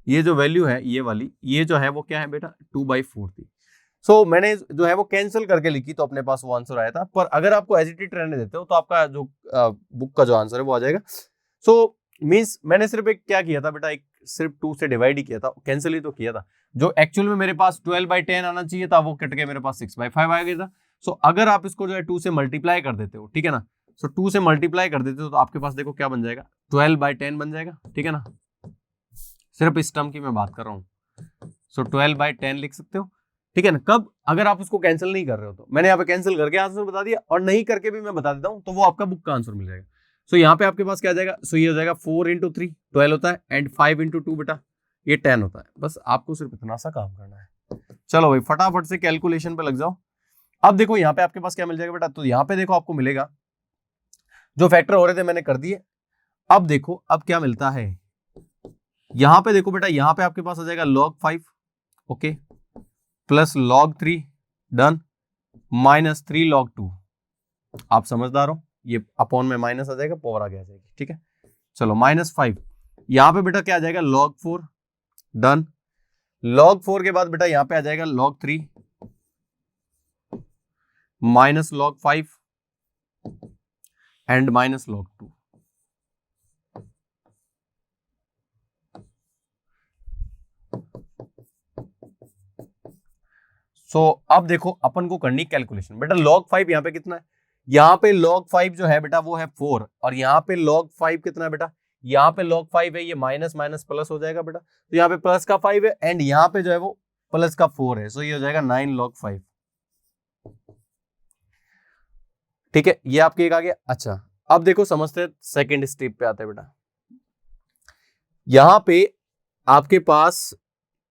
ये जो वैल्यू है ये वाली, ये जो है वो क्या है बेटा, 2/4 थी। सो मैंने जो है वो कैंसिल करके लिखी तो अपने पास वो आंसर आया था। पर अगर आपको एज इट इज रहने देते हो तो आपका जो बुक का जो आंसर है वो आ जाएगा। सो मीन्स मैंने सिर्फ एक क्या किया था बेटा, एक सिर्फ 2 से डिवाइड ही किया था, कैंसिल ही तो किया था। जो एक्चुअल में मेरे पास 12/10 आना चाहिए था वो कट के मेरे पास 6/5 आ गया था। सो अगर आप इसको जो है 2 से मल्टीप्लाई कर देते हो, ठीक है ना, सो 2 से मल्टीप्लाई कर देते हो तो आपके पास देखो क्या बन जाएगा, 12/10 बन जाएगा, ठीक है ना। सिर्फ इस टर्म की मैं बात कर रहा हूँ। सो 12/10 लिख सकते हो, ठीक है ना। कब, अगर आप उसको कैंसिल नहीं कर रहे हो तो मैंने यहाँ पे कैंसिल करके आंसर बता दिया, और नहीं करके भी मैं बता देता हूँ तो वो आपका बुक का आंसर मिल जाएगा। सो यहाँ पे आपके पास क्या आ जाएगा, सो ये हो जाएगा 4 × 3 12 होता है, एंड 5 × 2 बेटा ये 10 होता है। बस आपको सिर्फ इतना सा काम करना है। चलो भाई फटाफट से कैलकुलेशन पे लग जाओ। अब देखो यहाँ पे आपके पास क्या मिल जाएगा बेटा, तो यहाँ पे देखो आपको मिलेगा, जो फैक्टर हो रहे थे मैंने कर दिए। अब देखो अब क्या मिलता है, यहाँ पे देखो बेटा, यहाँ पे आपके पास आ जाएगा log 5, okay, plus log 3 done, -3 log 2। आप समझदार हो, ये अपॉन में माइनस आ जाएगा, पावर आगे आ जाएगी, ठीक है। चलो -5, यहाँ पे बेटा क्या आ जाएगा log 4 डन, log 4 के बाद बेटा यहाँ पे आ जाएगा log 3 minus log 5 and minus log 2। सो अब देखो अपन को करनी कैलकुलेशन बेटा, log 5 यहाँ पे कितना है, यहाँ पे log 5 जो है बेटा वो है 4, और यहाँ पे log 5 कितना है बेटा, यहाँ पे log 5 है, ये माइनस माइनस प्लस हो जाएगा बेटा, तो यहाँ पे प्लस का 5 है, एंड यहाँ पे जो है वो प्लस का 4 है, सो ये हो जाएगा 9 log 5, ठीक है। ये आपके एक आ गया। अच्छा अब देखो समझते सेकेंड स्टेप पे आते हैं बेटा। यहाँ पे आपके पास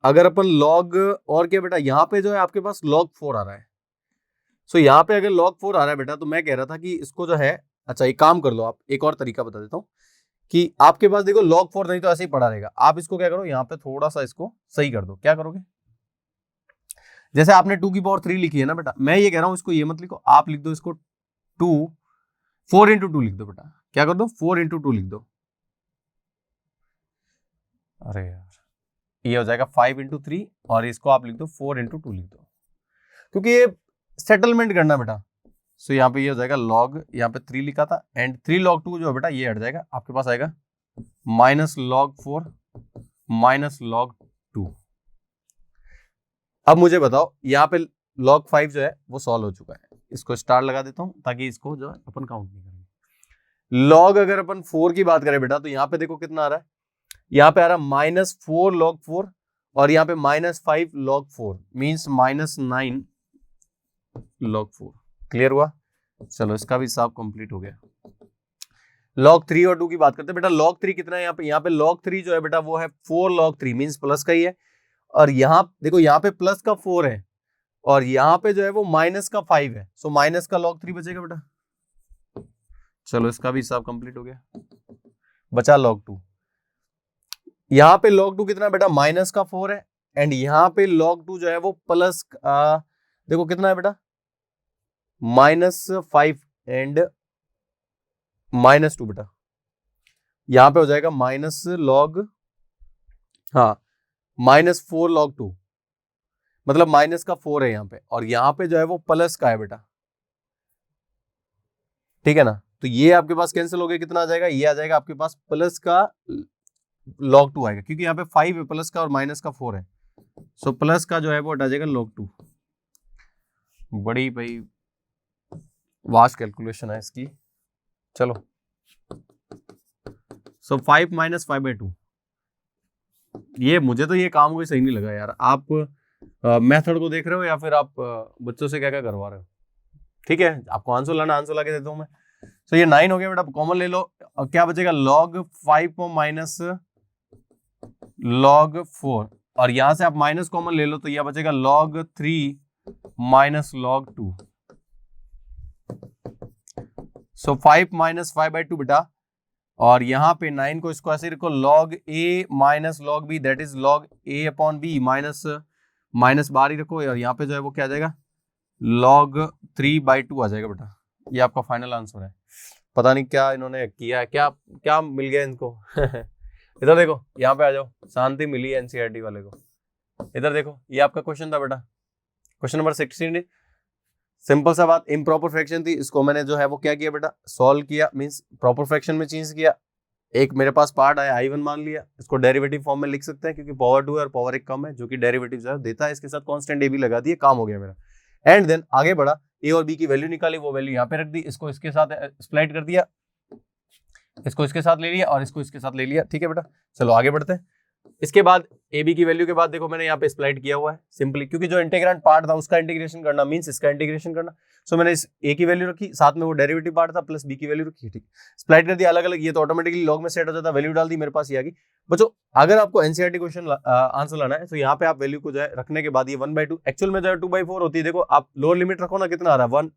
अगर अपन log, और क्या बेटा, यहाँ पे जो है आपके पास log 4 आ रहा है। सो यहाँ पे अगर log 4 आ रहा है बेटा, तो मैं कह रहा था कि इसको जो है, अच्छा एक काम कर लो आप, एक और तरीका बता देता हूँ कि आपके पास देखो log 4 नहीं तो ऐसे ही पड़ा रहेगा, आप इसको क्या करो, यहाँ पे थोड़ा सा इसको सही कर दो। क्या करोगे, जैसे आपने 2 की पावर 3 लिखी है ना बेटा, मैं ये कह रहा हूं इसको ये मत लिखो, आप लिख दो इसको 2, 4 इंटू 2 लिख दो बेटा। क्या कर दो, 4 इंटू 2 लिख दो। अरे यार, ये हो जाएगा 5 इंटू 3 और इसको आप लिख दो 4 इंटू 2 लिख दो, क्योंकि ये सेटलमेंट करना बेटा। सो यहाँ पे ये हो जाएगा log, यहाँ पे 3 लिखा था एंड 3 log 2 जो है बेटा ये हट जाएगा, आपके पास आएगा माइनस log 4 माइनस log 2। अब मुझे बताओ यहाँ पे log 5 जो है वो सॉल्व हो चुका है, इसको स्टार लगा देता हूँ ताकि इसको जो है अपन काउंट नहीं करेंगे। log अगर अपन 4 की बात करें बेटा तो यहाँ पे देखो कितना आ रहा है, यहाँ पे आ रहा है माइनस 4 log 4 और यहाँ पे minus 5 log 4 means minus 9 log 4। Clear हुआ, चलो इसका भी हिसाब कंप्लीट हो गया। log 3 और 2 की बात करते हैं बेटा, log 3 कितना है यहाँ पे log 3 जो है बेटा वो है 4 log 3 मीन्स प्लस का ही है, और यहाँ देखो यहाँ पे प्लस का 4 है और यहाँ पे जो है वो माइनस का 5 है, सो माइनस का log 3 बचेगा बेटा। चलो इसका भी हिसाब कंप्लीट हो गया, बचा log 2। यहाँ पे log 2 कितना बेटा, माइनस का 4 है एंड यहाँ पे log 2 जो है वो प्लस देखो कितना है बेटा, माइनस 5 एंड माइनस 2 बेटा। यहाँ पे हो जाएगा माइनस log, हाँ माइनस 4 log 2, मतलब माइनस का 4 है यहाँ पे और यहाँ पे जो है वो प्लस का है बेटा, ठीक है ना। तो ये आपके पास कैंसिल हो गया, कितना आ जाएगा, ये आ जाएगा आपके पास प्लस का log 2 आएगा, क्योंकि यहाँ पे 5 है प्लस का और माइनस का 4 है, सो प्लस का जो है वो हटा जाएगा log 2। बड़ी भाई वास्ट कैलकुलेशन है इसकी। चलो सो 5 माइनस 5/2, ये मुझे तो ये काम कोई सही नहीं लगा यार। आप मेथड को देख रहे हो या फिर आप बच्चों से क्या क्या करवा रहे हो, ठीक है, आपको आंसर लाना, आंसर ला के देता हूं मैं। सो ये 9 हो गया बेटा, कॉमन ले लो, क्या बचेगा log 5 माइनस log 4 और यहां से आप माइनस कॉमन ले लो तो यह बचेगा log 3 माइनस log 2। सो 5 माइनस 5/2 बेटा, और यहाँ पे 9 को इसको ऐसे रखो log a minus log b, that is log a upon b minus बाहर ही रखो और यहाँ पे जो है वो क्या आ जाएगा log 3/2 आ जाएगा बेटा। ये आपका फाइनल आंसर है। पता नहीं क्या इन्होंने किया है, क्या क्या मिल गया इनको इधर देखो, यहाँ पे आ जाओ, शांति मिली है एनसीईआरटी वाले को। इधर देखो, ये आपका क्वेश्चन था बेटा, क्वेश्चन नंबर 16। सिंपल सा बात, इम्प्रॉपर फ्रैक्शन थी, इसको मैंने जो है वो क्या किया बेटा, सॉल्व किया, मींस प्रॉपर फ्रैक्शन में चेंज किया। एक मेरे पास पार्ट आया I1 मान लिया, इसको डेरिवेटिव फॉर्म में लिख सकते हैं क्योंकि पावर 2 है और पावर 1 कम है, जो कि डेरिवेटिव जो है देता है, इसके साथ कांस्टेंट a भी लगा दिए, काम हो गया मेरा। एंड देन आगे बढ़ा, a और b की वैल्यू निकाली, वो वैल्यू यहाँ पे रख दी, इसको इसके साथ स्प्लिट कर दिया, इसको इसके साथ ले लिया और इसको इसके साथ ले लिया, ठीक है बेटा। चलो आगे बढ़ते हैं। इसके बाद ए बी की वैल्यू के बाद देखो मैंने यहाँ पे स्प्लाइट किया हुआ है सिंपली, क्योंकि जो इंटीग्रेंट पार्ट था उसका इंटीग्रेशन करना मींस इसका इंटीग्रेशन करना। सो मैंने इस ए की वैल्यू रखी, साथ में वो डेरिवेटिव पार्ट था प्लस बी की वैल्यू रखी, ठीक, स्प्लाइट कर दिया अलग अलग, ये तो ऑटोमेटिकली लॉग में सेट हो जाता, वैल्यू डाल दी, मेरे पास ये आ गई। बच्चों अगर आपको एनसीईआरटी क्वेश्चन आंसर लाना है तो यहाँ पे आप वैल्यू को जो है रखने के बाद ये 1/2 एक्चुअल में जो है 2/4 होती है। देखो आप लोअर लिमिट रखो ना, कितना आ रहा है 1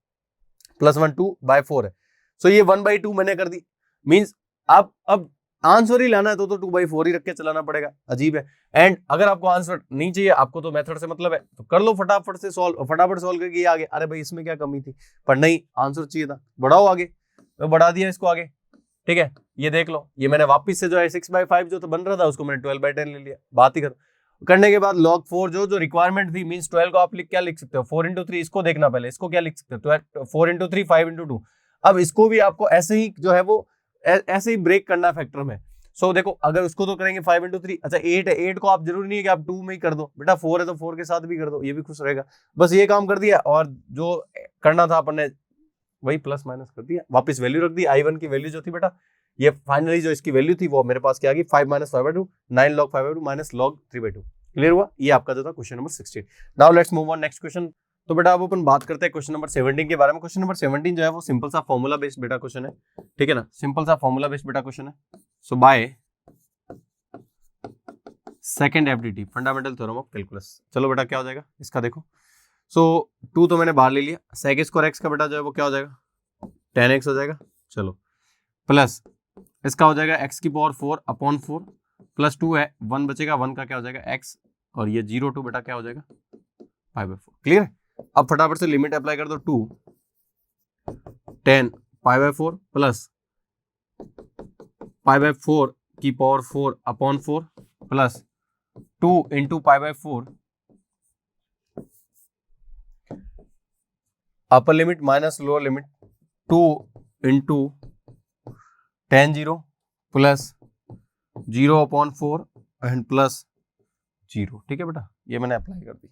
+ 1 2/4 है, सो ये 1/2 मैंने कर दी, मीन्स आप अब आंसर ही लाना है तो 2/4 ही रख के चलाना पड़ेगा, अजीब है। एंड अगर आपको आंसर नहीं चाहिए, आपको तो मेथड से मतलब है, तो कर लो फटाफट से सॉल्व, फटाफट सॉल्व करके ये आगे, अरे भाई इसमें क्या कमी थी, पर नहीं आंसर चाहिए था, बढ़ाओ आगे, मैं बढ़ा दिया इसको आगे, ठीक है। ये देख लो, ये मैंने वापस से जो है 6/5 जो तो बन रहा था उसको मैंने 12/10 ले लिया, बात ही कर करने के बाद log 4 जो रिक्वायरमेंट थी, मींस 12 को आप क्या लिख सकते हो 4 × 3, इसको देखना पहले, इसको क्या लिख सकते हो 4 × 3 5 × 2। अब इसको भी आपको ऐसे ही जो है वो ऐसे ही ब्रेक करना है फैक्टर में। सो देखो अगर उसको तो करेंगे 5 × 3, अच्छा 8 है, 8 को आप जरूरी नहीं है कि आप 2 में ही कर दो बेटा, 4 है तो 4 के साथ भी कर दो, ये भी खुश रहेगा। बस ये काम कर दिया और जो करना था अपन ने वही प्लस माइनस कर दिया, वापस वैल्यू रख दी, I1 की वैल्यू जो थी बेटा, ये फाइनली जो इसकी वैल्यू थी वो मेरे पास क्या आ गई 5 - 5/2 9 log 5/2 माइनस log 3/2। क्लियर हुआ, ये आपका जो था question number 16। Now let's move on next question. तो बेटा अब अपन बात करते हैं क्वेश्चन नंबर 17 के बारे में। क्वेश्चन नंबर 17 जो है वो सिंपल सा फॉर्मूला बेस्ड बेटा क्वेश्चन है, ठीक है ना, सिंपल सा फॉर्मूला बेस्ड बेटा क्वेश्चन है। So by second FDT fundamental theorem of calculus, चलो बेटा क्या हो जाएगा इसका देखो। सो 2 तो मैंने बाहर ले लिया, सेक स्क्वायर एक्स का बेटा जो है वो क्या हो जाएगा 10x हो जाएगा, चलो प्लस इसका हो जाएगा x की पावर 4 अपॉन 4 प्लस 2 है, 1 बचेगा, 1 का क्या हो जाएगा x, और ये 0 टू बेटा क्या हो जाएगा 5/4। क्लियर है? अब फटाफट से लिमिट अप्लाई कर दो, 2 10 π/4 प्लस π/4 की power 4 upon 4 plus 2 into π/4 upper limit minus lower limit 2 into tan 0 plus 0 upon 4 and plus 0। ठीक है बेटा, ये मैंने अप्लाई कर दी।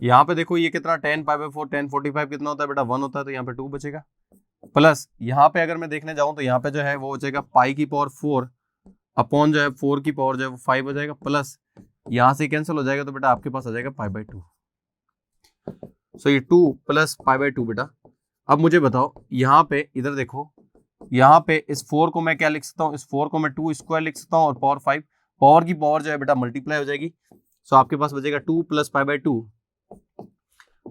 यहाँ पे देखो ये कितना 10 π/4 10 45 कितना होता है बेटा 1 होता है, तो यहाँ पे 2 बचेगा, प्लस यहाँ पे अगर मैं देखने जाऊं तो यहाँ पे जो है वो हो जाएगा पाई की पावर 4 अपॉन जो है 4 की पावर जो है वो 5 हो जाएगा, प्लस यहाँ से कैंसिल हो जाएगा तो बेटा आपके पास आ जाएगा π/2। सो ये 2 प्लस π/2 बेटा। अब मुझे बताओ यहाँ पे इधर देखो, यहाँ पे इस 4 को मैं क्या लिख सकता हूँ, इस 4 को मैं 2 स्क्वायर लिख सकता हूँ और पावर 5, पावर की पावर जो है बेटा मल्टीप्लाई हो जाएगी। सो आपके पास बचेगा 2 प्लस π/2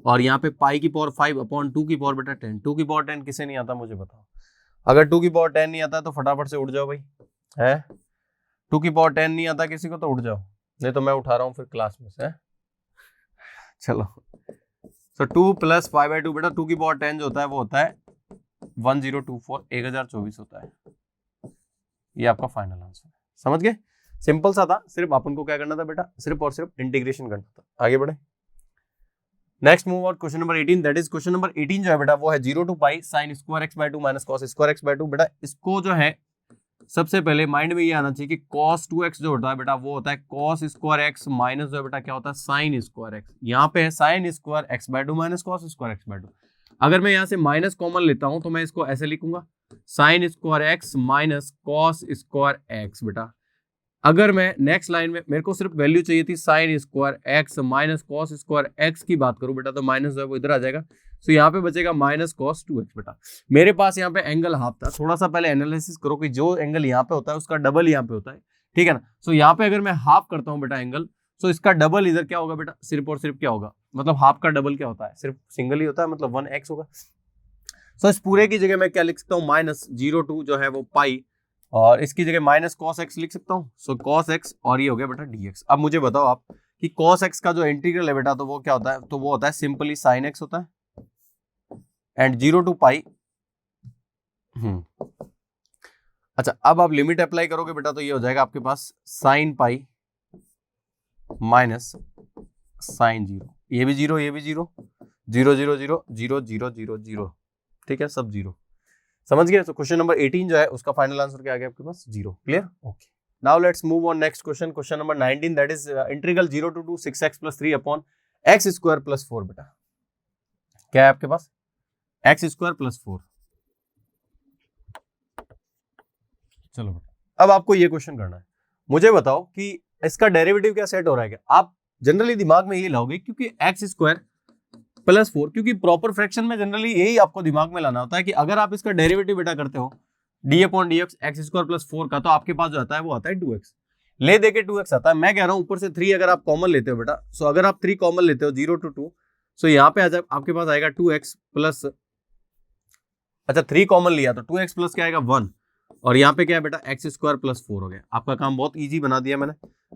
और यहाँ पे पाई की पावर 5 अपॉन 2 की पावर बेटा 10। 2 की पावर 10 किसे नहीं आता मुझे बताओ? अगर 2 की पावर 10 नहीं आता तो फटाफट से उठ जाओ भाई, है 2 की पावर 10 नहीं आता किसी को तो उठ जाओ, नहीं तो मैं उठा रहा हूँ फिर क्लास में से। चलो सो 2 प्लस π/2 बेटा 2 की पावर 10 जो होता है वो होता है 1024 1024 होता है। ये आपका फाइनल आंसर है। समझ गए? सिंपल सा था, सिर्फ अपन को क्या करना था बेटा, सिर्फ और सिर्फ इंटीग्रेशन करना था। आगे बढ़े, नेक्स्ट मूव और question number 18, that is question number 18 जो है बेटा वो है 0 to pi sine square x/2 minus cos square x/2। बेटा इसको जो है सबसे पहले माइंड में ये आना चाहिए कि cos 2x जो होता है बेटा वो होता है cos स्क्वायर x माइनस जो है बेटा क्या होता है साइन स्क्वायर x। यहाँ पे है sign square x/2 minus cos square x/2। अगर मैं यहाँ से माइनस कॉमन लेता हूं तो मैं इसको ऐसे लिखूंगा sine square x minus cos square x। बेटा अगर मैं नेक्स्ट लाइन में मेरे को सिर्फ वैल्यू चाहिए थी sine square x minus cos square x की बात करूं बेटा तो माइनस जो है वो इधर आ जाएगा। सो यहाँ पे बचेगा माइनस कॉस 2x। बेटा मेरे पास यहाँ पे एंगल हाफ था, थोड़ा सा पहले एनालिसिस करो कि जो एंगल यहाँ पे होता है उसका डबल यहाँ पे होता है, ठीक है ना। सो यहाँ पे अगर मैं हाफ करता हूँ बेटा एंगल, सो इसका डबल इधर क्या होगा बेटा, सिर्फ और सिर्फ क्या होगा, मतलब हाफ का डबल क्या होता है, सिर्फ सिंगल ही होता है, मतलब 1x होगा। सो इस पूरे की जगह मैं क्या लिख सकता हूँ, माइनस 0 जो है वो पाई, और इसकी जगह माइनस कॉस एक्स लिख सकता हूँ। सो कॉस एक्स और ये हो गया बेटा dx। अब मुझे बताओ आप कि कॉस एक्स का जो इंटीग्रल है बेटा तो वो क्या होता है, तो वो होता है सिंपली साइन एक्स होता है एंड 0 टू पाई। अच्छा अब आप लिमिट अप्लाई करोगे बेटा तो ये हो जाएगा आपके पास साइन पाई माइनस साइन 0, ये भी 0 ये भी 0 0 0 0 0 0 0 0, ठीक है सब 0। समझ गए? तो क्वेश्चन नंबर 18 जो है उसका फाइनल आंसर क्या आ गया आपके पास 0। Clear? Okay, now let's move on next question, question number 19 that is integral 0 to 6x plus 3 upon x square plus 4। बेटा क्या है आपके पास, x स्क्वायर प्लस 4। चलो बेटा अब आपको ये क्वेश्चन करना है, मुझे बताओ कि इसका डेरिवेटिव क्या सेट हो रहा है। क्या आप जनरली दिमाग में ये लाओगे क्योंकि x स्क्वायर प्लस 4, क्योंकि प्रॉपर फ्रैक्शन में जनरली यही आपको दिमाग में लाना होता है कि अगर आप इसका डेरिवेटिव बेटा करते हो D upon D x x square plus 4 का, तो आपके पास जो आता है वो आता है 2x, ले देके 2x आता है। मैं कह रहा हूं ऊपर से 3 अगर आप कॉमन लेते हो बेटा, सो अगर आप 3 कॉमन लेते हो 0 टू 2, सो यहाँ पे आपके पास आएगा 2x प्लस, अच्छा 3 कॉमन लिया तो 2x प्लस क्या आएगा 1, और यहाँ पे क्या है बेटा एक्स स्क्वायर प्लस 4 हो गया। आपका काम बहुत इजी बना दिया मैंने।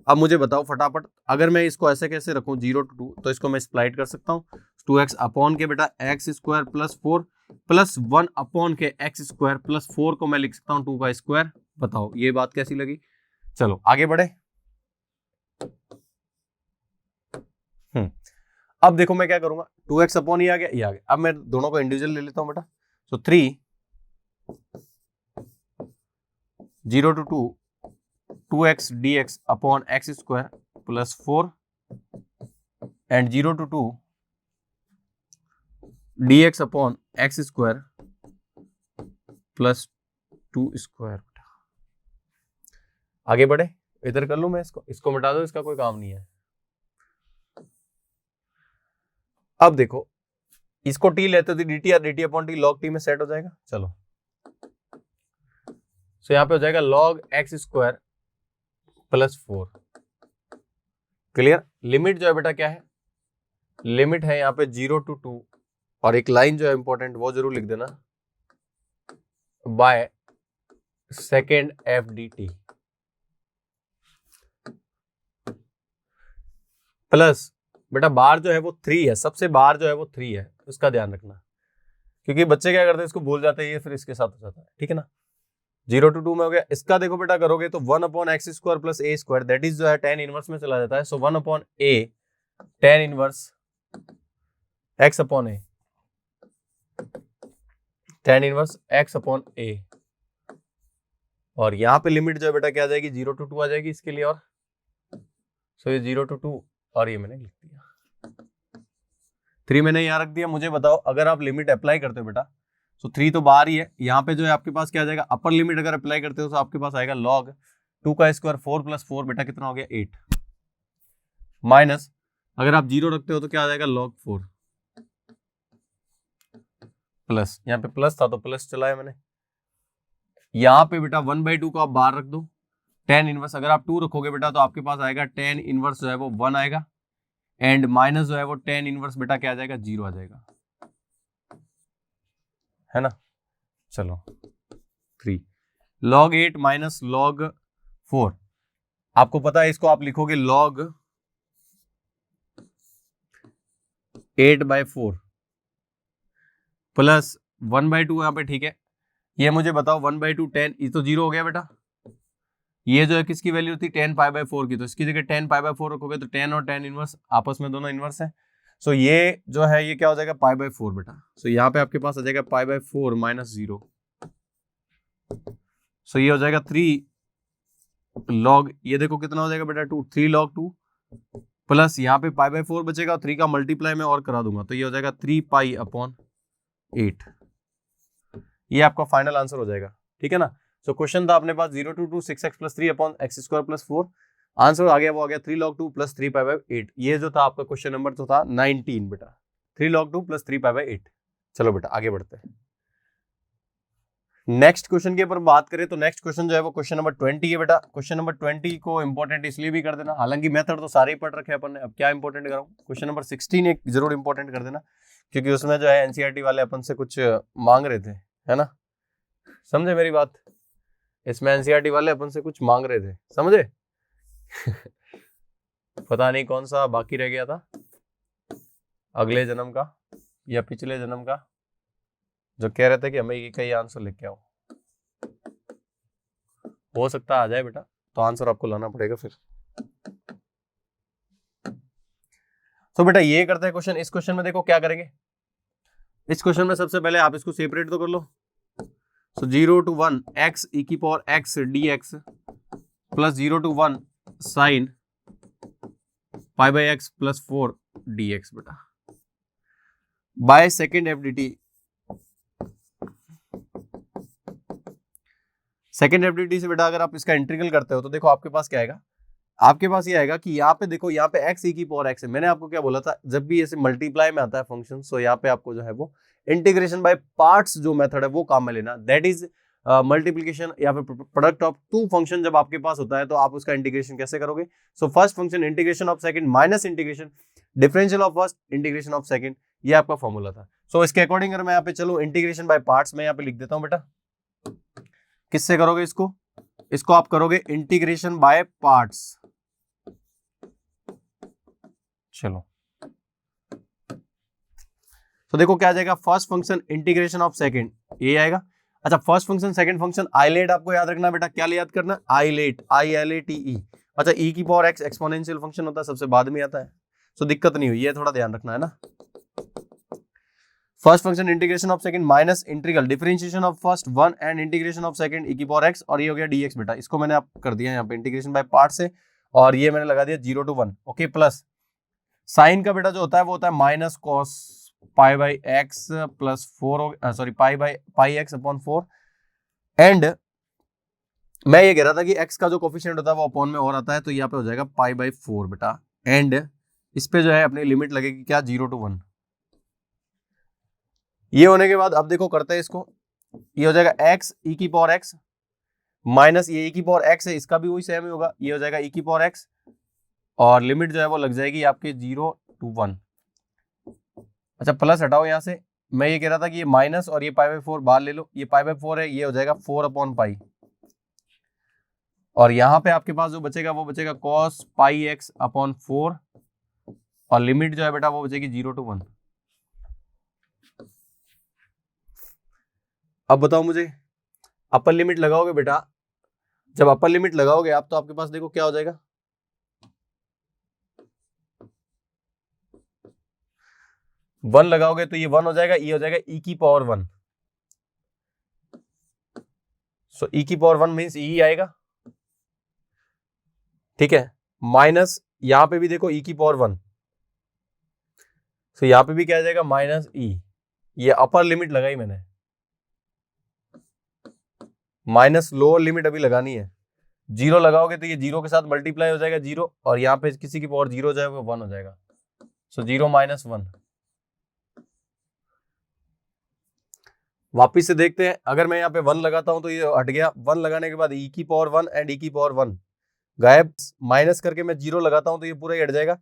अब मुझे बताओ फटाफट, अगर मैं इसको ऐसे कैसे रखूं 0 टू 2, तो इसको मैं स्प्लाइट कर सकता हूँ 2x अपॉन के बेटा X square plus 4 plus 1 upon के एक्स स्क्वायर प्लस 4 को मैं लिख सकता हूँ 2 का स्क्वायर। बताओ ये बात कैसी लगी? चलो आगे बढ़े। अब देखो मैं क्या करूंगा, 2x अपॉन ये आ गया, ये आ गया। अब मैं दोनों को इंडिविजुअल ले लेता हूं बेटा। So 3 0 to 2 2x dx upon x square plus 4 and 0 to 2 dx upon x square plus 2 square. आगे बढ़े, इधर कर लूं मैं इसको मिटा दो, इसका कोई काम नहीं है। अब देखो इसको t लेते थे dt, या dt upon t log t में सेट हो जाएगा। चलो सो यहाँ पे हो जाएगा log x square plus 4। Clear? Limit जो है बेटा क्या है, लिमिट है यहाँ पे 0 टू 2, और एक लाइन जो है इंपॉर्टेंट वो जरूर लिख देना, by second F D T plus बेटा बार जो है वो 3 है, सबसे बार जो है वो 3 है, उसका ध्यान रखना, क्योंकि बच्चे क्या करते हैं इसको भूल जाते हैं, ये फिर इसके साथ हो जाता है, ठीक है ना। 0 to 2 में हो गया। इसका देखो बेटा करोगे तो 1/x² plus a square, that is जो है tan इनवर्स में चला जाता है, सो 1/a tan inverse x/a, tan inverse x/a, और यहाँ पे लिमिट जो है बेटा क्या आ जाएगी 0 to 2 आ जाएगी इसके लिए, और सो ये 0 to 2 और ये मैंने लिख दिया, 3 मैंने यहाँ रख दिया। मुझे बताओ अगर आप लिमिट अप्लाई करते हो बेटा, तो 3 तो बाहर ही है, यहाँ पे जो है आपके पास क्या आ जाएगा, अपर लिमिट अगर अप्लाई करते हो तो आपके पास आएगा log 2 का स्क्वायर 4 + 4 बेटा कितना हो गया 8, माइनस अगर आप 0 रखते हो तो क्या आ जाएगा log 4 प्लस, यहाँ पे प्लस था तो प्लस चलाया मैंने, यहाँ पे बेटा 1/2 को आप बाहर रख दो, tan इनवर्स अगर आप 2 रखोगे बेटा तो आपके पास आएगा tan इनवर्स जो है वो 1 आएगा, एंड माइनस जो है वो tan इनवर्स बेटा क्या आ जाएगा 0 आ जाएगा, है ना। चलो 3 log 8 माइनस log 4, आपको पता है इसको आप लिखोगे log 8/4 प्लस 1/2 यहाँ पे, ठीक है। ये मुझे बताओ 1/2 10, ये तो 0 हो गया बेटा, ये जो है किसकी वैल्यू थी tan π/4 की, तो इसकी जगह tan π/4 रखोगे तो tan और tan इनवर्स आपस में दोनों इनवर्स है, सो ये जो है ये क्या हो जाएगा π/4 बेटा, सो यहाँ पे आपके पास आ जाएगा π/4 माइनस 0, सो ये हो जाएगा 3 log, ये देखो कितना हो जाएगा बेटा 2, 3 log 2 प्लस यहाँ पे π/4 बचेगा, 3 का मल्टीप्लाई मैं और करा दूंगा तो ये हो जाएगा 3π/8, ये आपका फाइनल आंसर हो जाएगा, ठीक है ना। सो क्वेश्चन था अपने पास 0 to 2 6x + 3/x² + 4, आंसर आ गया वो आ गया 3 log 2 + 3π/8, ये जो था आपका क्वेश्चन नंबर तो था 19 बेटा, 3 log 2 + 3π/8। चलो बेटा आगे बढ़ते हैं, नेक्स्ट क्वेश्चन के ऊपर बात करें तो नेक्स्ट क्वेश्चन जो है वो क्वेश्चन नंबर 20 है बेटा। क्वेश्चन नंबर 20 को इंपॉर्टेंट इसलिए भी कर देना, हालांकि मेथड तो सारे ही पढ़ रखे हैं अपन ने, अब क्या इंपॉर्टेंट कराऊं, क्वेश्चन नंबर 16 एक जरूर इंपॉर्टेंट कर देना, क्योंकि उसमें जो है एनसीईआरटी वाले अपन से कुछ मांग रहे थे, है ना, समझे मेरी बात, इसमें एनसीईआरटी वाले अपन से कुछ मांग रहे थे, समझे पता नहीं कौन सा बाकी रह गया था, अगले जन्म का या पिछले जन्म का, जो कह रहे थे कि हमें कई आंसर लेके आओ, हो सकता आ जाए बेटा, तो आंसर आपको लाना पड़ेगा फिर। तो बेटा ये करते हैं क्वेश्चन, इस क्वेश्चन में देखो क्या करेंगे, इस क्वेश्चन में सबसे पहले आप इसको सेपरेट तो कर लो, सो 0 to 1 x e⁻x dx plus 0 to 1 sin π/x + 4 dx बेटा by second F D T, second F D T से बेटा अगर आप इसका इंटीग्रल करते हो तो देखो आपके पास क्या आएगा, आपके पास ये आएगा कि यहाँ पे देखो, यहाँ पे x e⁻x है, मैंने आपको क्या बोला था, जब भी ऐसे मल्टीप्लाई में आता है फंक्शन, सो यहाँ पे आपको जो है वो इंटीग्रेशन बाय पार्ट्स जो मेथड है वो काम में लेना, दैट इज मल्टीप्लीकेशन या फिर प्रोडक्ट ऑफ टू फंक्शन जब आपके पास होता है तो आप उसका इंटीग्रेशन कैसे करोगे, so first function integration of second minus integration differential of first integration of second, ये आपका फॉर्मूला था। सो इसके अकॉर्डिंग अगर मैं यहाँ पे चलूं इंटीग्रेशन बाय पार्ट्स, मैं यहाँ पे लिख देता हूँ बेटा, किससे करोगे इसको, इसको आप करोगे इंटीग्रेशन बाय पार्ट्स, चलो तो देखो क्या आ जाएगा, first function integration of second ये आएगा, अच्छा first function second function ILATE आपको याद रखना बेटा, क्या याद करना, आइलेट ILATE, अच्छा e⁻x एक्सपोनेंशियल फंक्शन होता है सबसे बाद में आता है, सो दिक्कत नहीं हुई, ये थोड़ा ध्यान रखना है ना। First function integration of second minus integral differentiation of first 1 and integration of second e⁻x, और ये हो गया dx बेटा, इसको मैंने आप कर दिया यहाँ पे इंटीग्रेशन बाय पार्ट से, और ये मैंने लगा दिया 0 to 1, ओके, प्लस साइन का बेटा जो होता है वो होता है minus cos π/x + 4 sorry π/x/4, and मैं ये कह रहा था कि x का जो कोफिशिएंट होता है वो अपॉन में और आता है, तो यहाँ पे हो जाएगा π/4 बेटा, एंड इस पे जो है अपनी लिमिट लगेगी क्या 0 to 1, ये होने के बाद अब देखो करते हैं इसको, ये हो जाएगा x e⁻x माइनस ये e⁻x है, इसका भी वही सेम ही होगा, ये हो जाएगा e⁻x, और लिमिट जो है वो लग जाएगी आपके 0 to 1, अच्छा प्लस हटाओ यहाँ से, मैं ये कह रहा था कि ये माइनस और ये पाई बाई 4 बाहर ले लो, ये पाई बाई 4 है, ये हो जाएगा 4 अपॉन पाई, और यहाँ पे आपके पास जो बचेगा वो बचेगा cos पाई x अपॉन 4, और लिमिट जो है बेटा वो बचेगी 0 to 1। अब बताओ मुझे, अपर लिमिट लगाओगे बेटा, जब अपर लिमिट लगाओगे आप तो आपके पास देखो क्या हो जाएगा, वन लगाओगे तो ये 1 हो जाएगा, ये हो जाएगा e की पावर 1। सो e की पावर 1 मीन्स e आएगा, ठीक है, माइनस यहां पे भी देखो e की पावर 1, सो यहां पे भी क्या आ जाएगा माइनस e, ये अपर लिमिट लगाई मैंने, माइनस लोअर लिमिट अभी लगानी है। 0 लगाओगे तो ये 0 के साथ मल्टीप्लाई हो जाएगा 0, और यहाँ पे किसी की पावर 0 हो जाएगा 1 हो जाएगा, सो 0 माइनस 1। वापिस से देखते हैं, अगर मैं यहाँ पे 1 लगाता हूं तो ये हट गया, 1 लगाने के बाद e की पावर 1 एंड e की पावर 1 गायब, माइनस करके मैं 0 लगाता हूं तो ये पूरा ही हट जाएगा,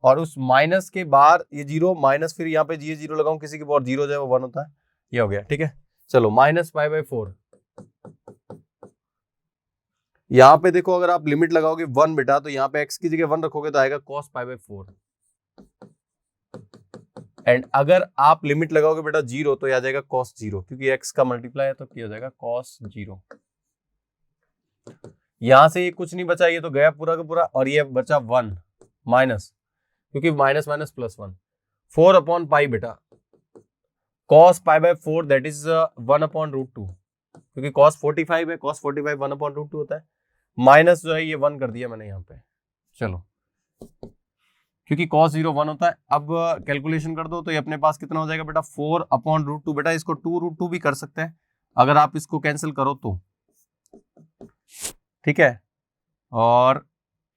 और उस माइनस के बाहर ये 0 माइनस, फिर यहाँ पे ये 0 लगाऊं, किसी की पावर 0 हो जाए वो 1 होता है, ये हो गया, ठीक है। चलो माइनस पाई बाई 4, यहाँ पे देखो अगर आप लिमिट लगाओगे 1 बेटा, तो यहाँ पे x की जगह 1 रखोगे तो आएगा cos पाई बाई 4, एंड अगर आप लिमिट लगाओगे बेटा 0 तो आ जाएगा cos 0, क्योंकि x का मल्टीप्लाई है तो क्या हो जाएगा cos 0। यहां से ये कुछ नहीं बचा, ये तो गया पूरा का पूरा, और ये बचा 1 माइनस, क्योंकि minus minus plus 1, 4 upon pi बेटा, cos pi by 4 that is 1 upon root 2, क्योंकि cos 45 है, cos 45 1 अपॉन रूट 2 होता है, माइनस जो है ये 1 कर दिया मैंने यहाँ पे। चलो, क्योंकि cos 0 1 होता है, अब कैलकुलेशन कर दो तो ये अपने पास कितना हो जाएगा बेटा 4 अपॉन रूट 2, बेटा इसको 2 रूट 2 भी कर सकते हैं अगर आप इसको कैंसिल करो तो, ठीक है, और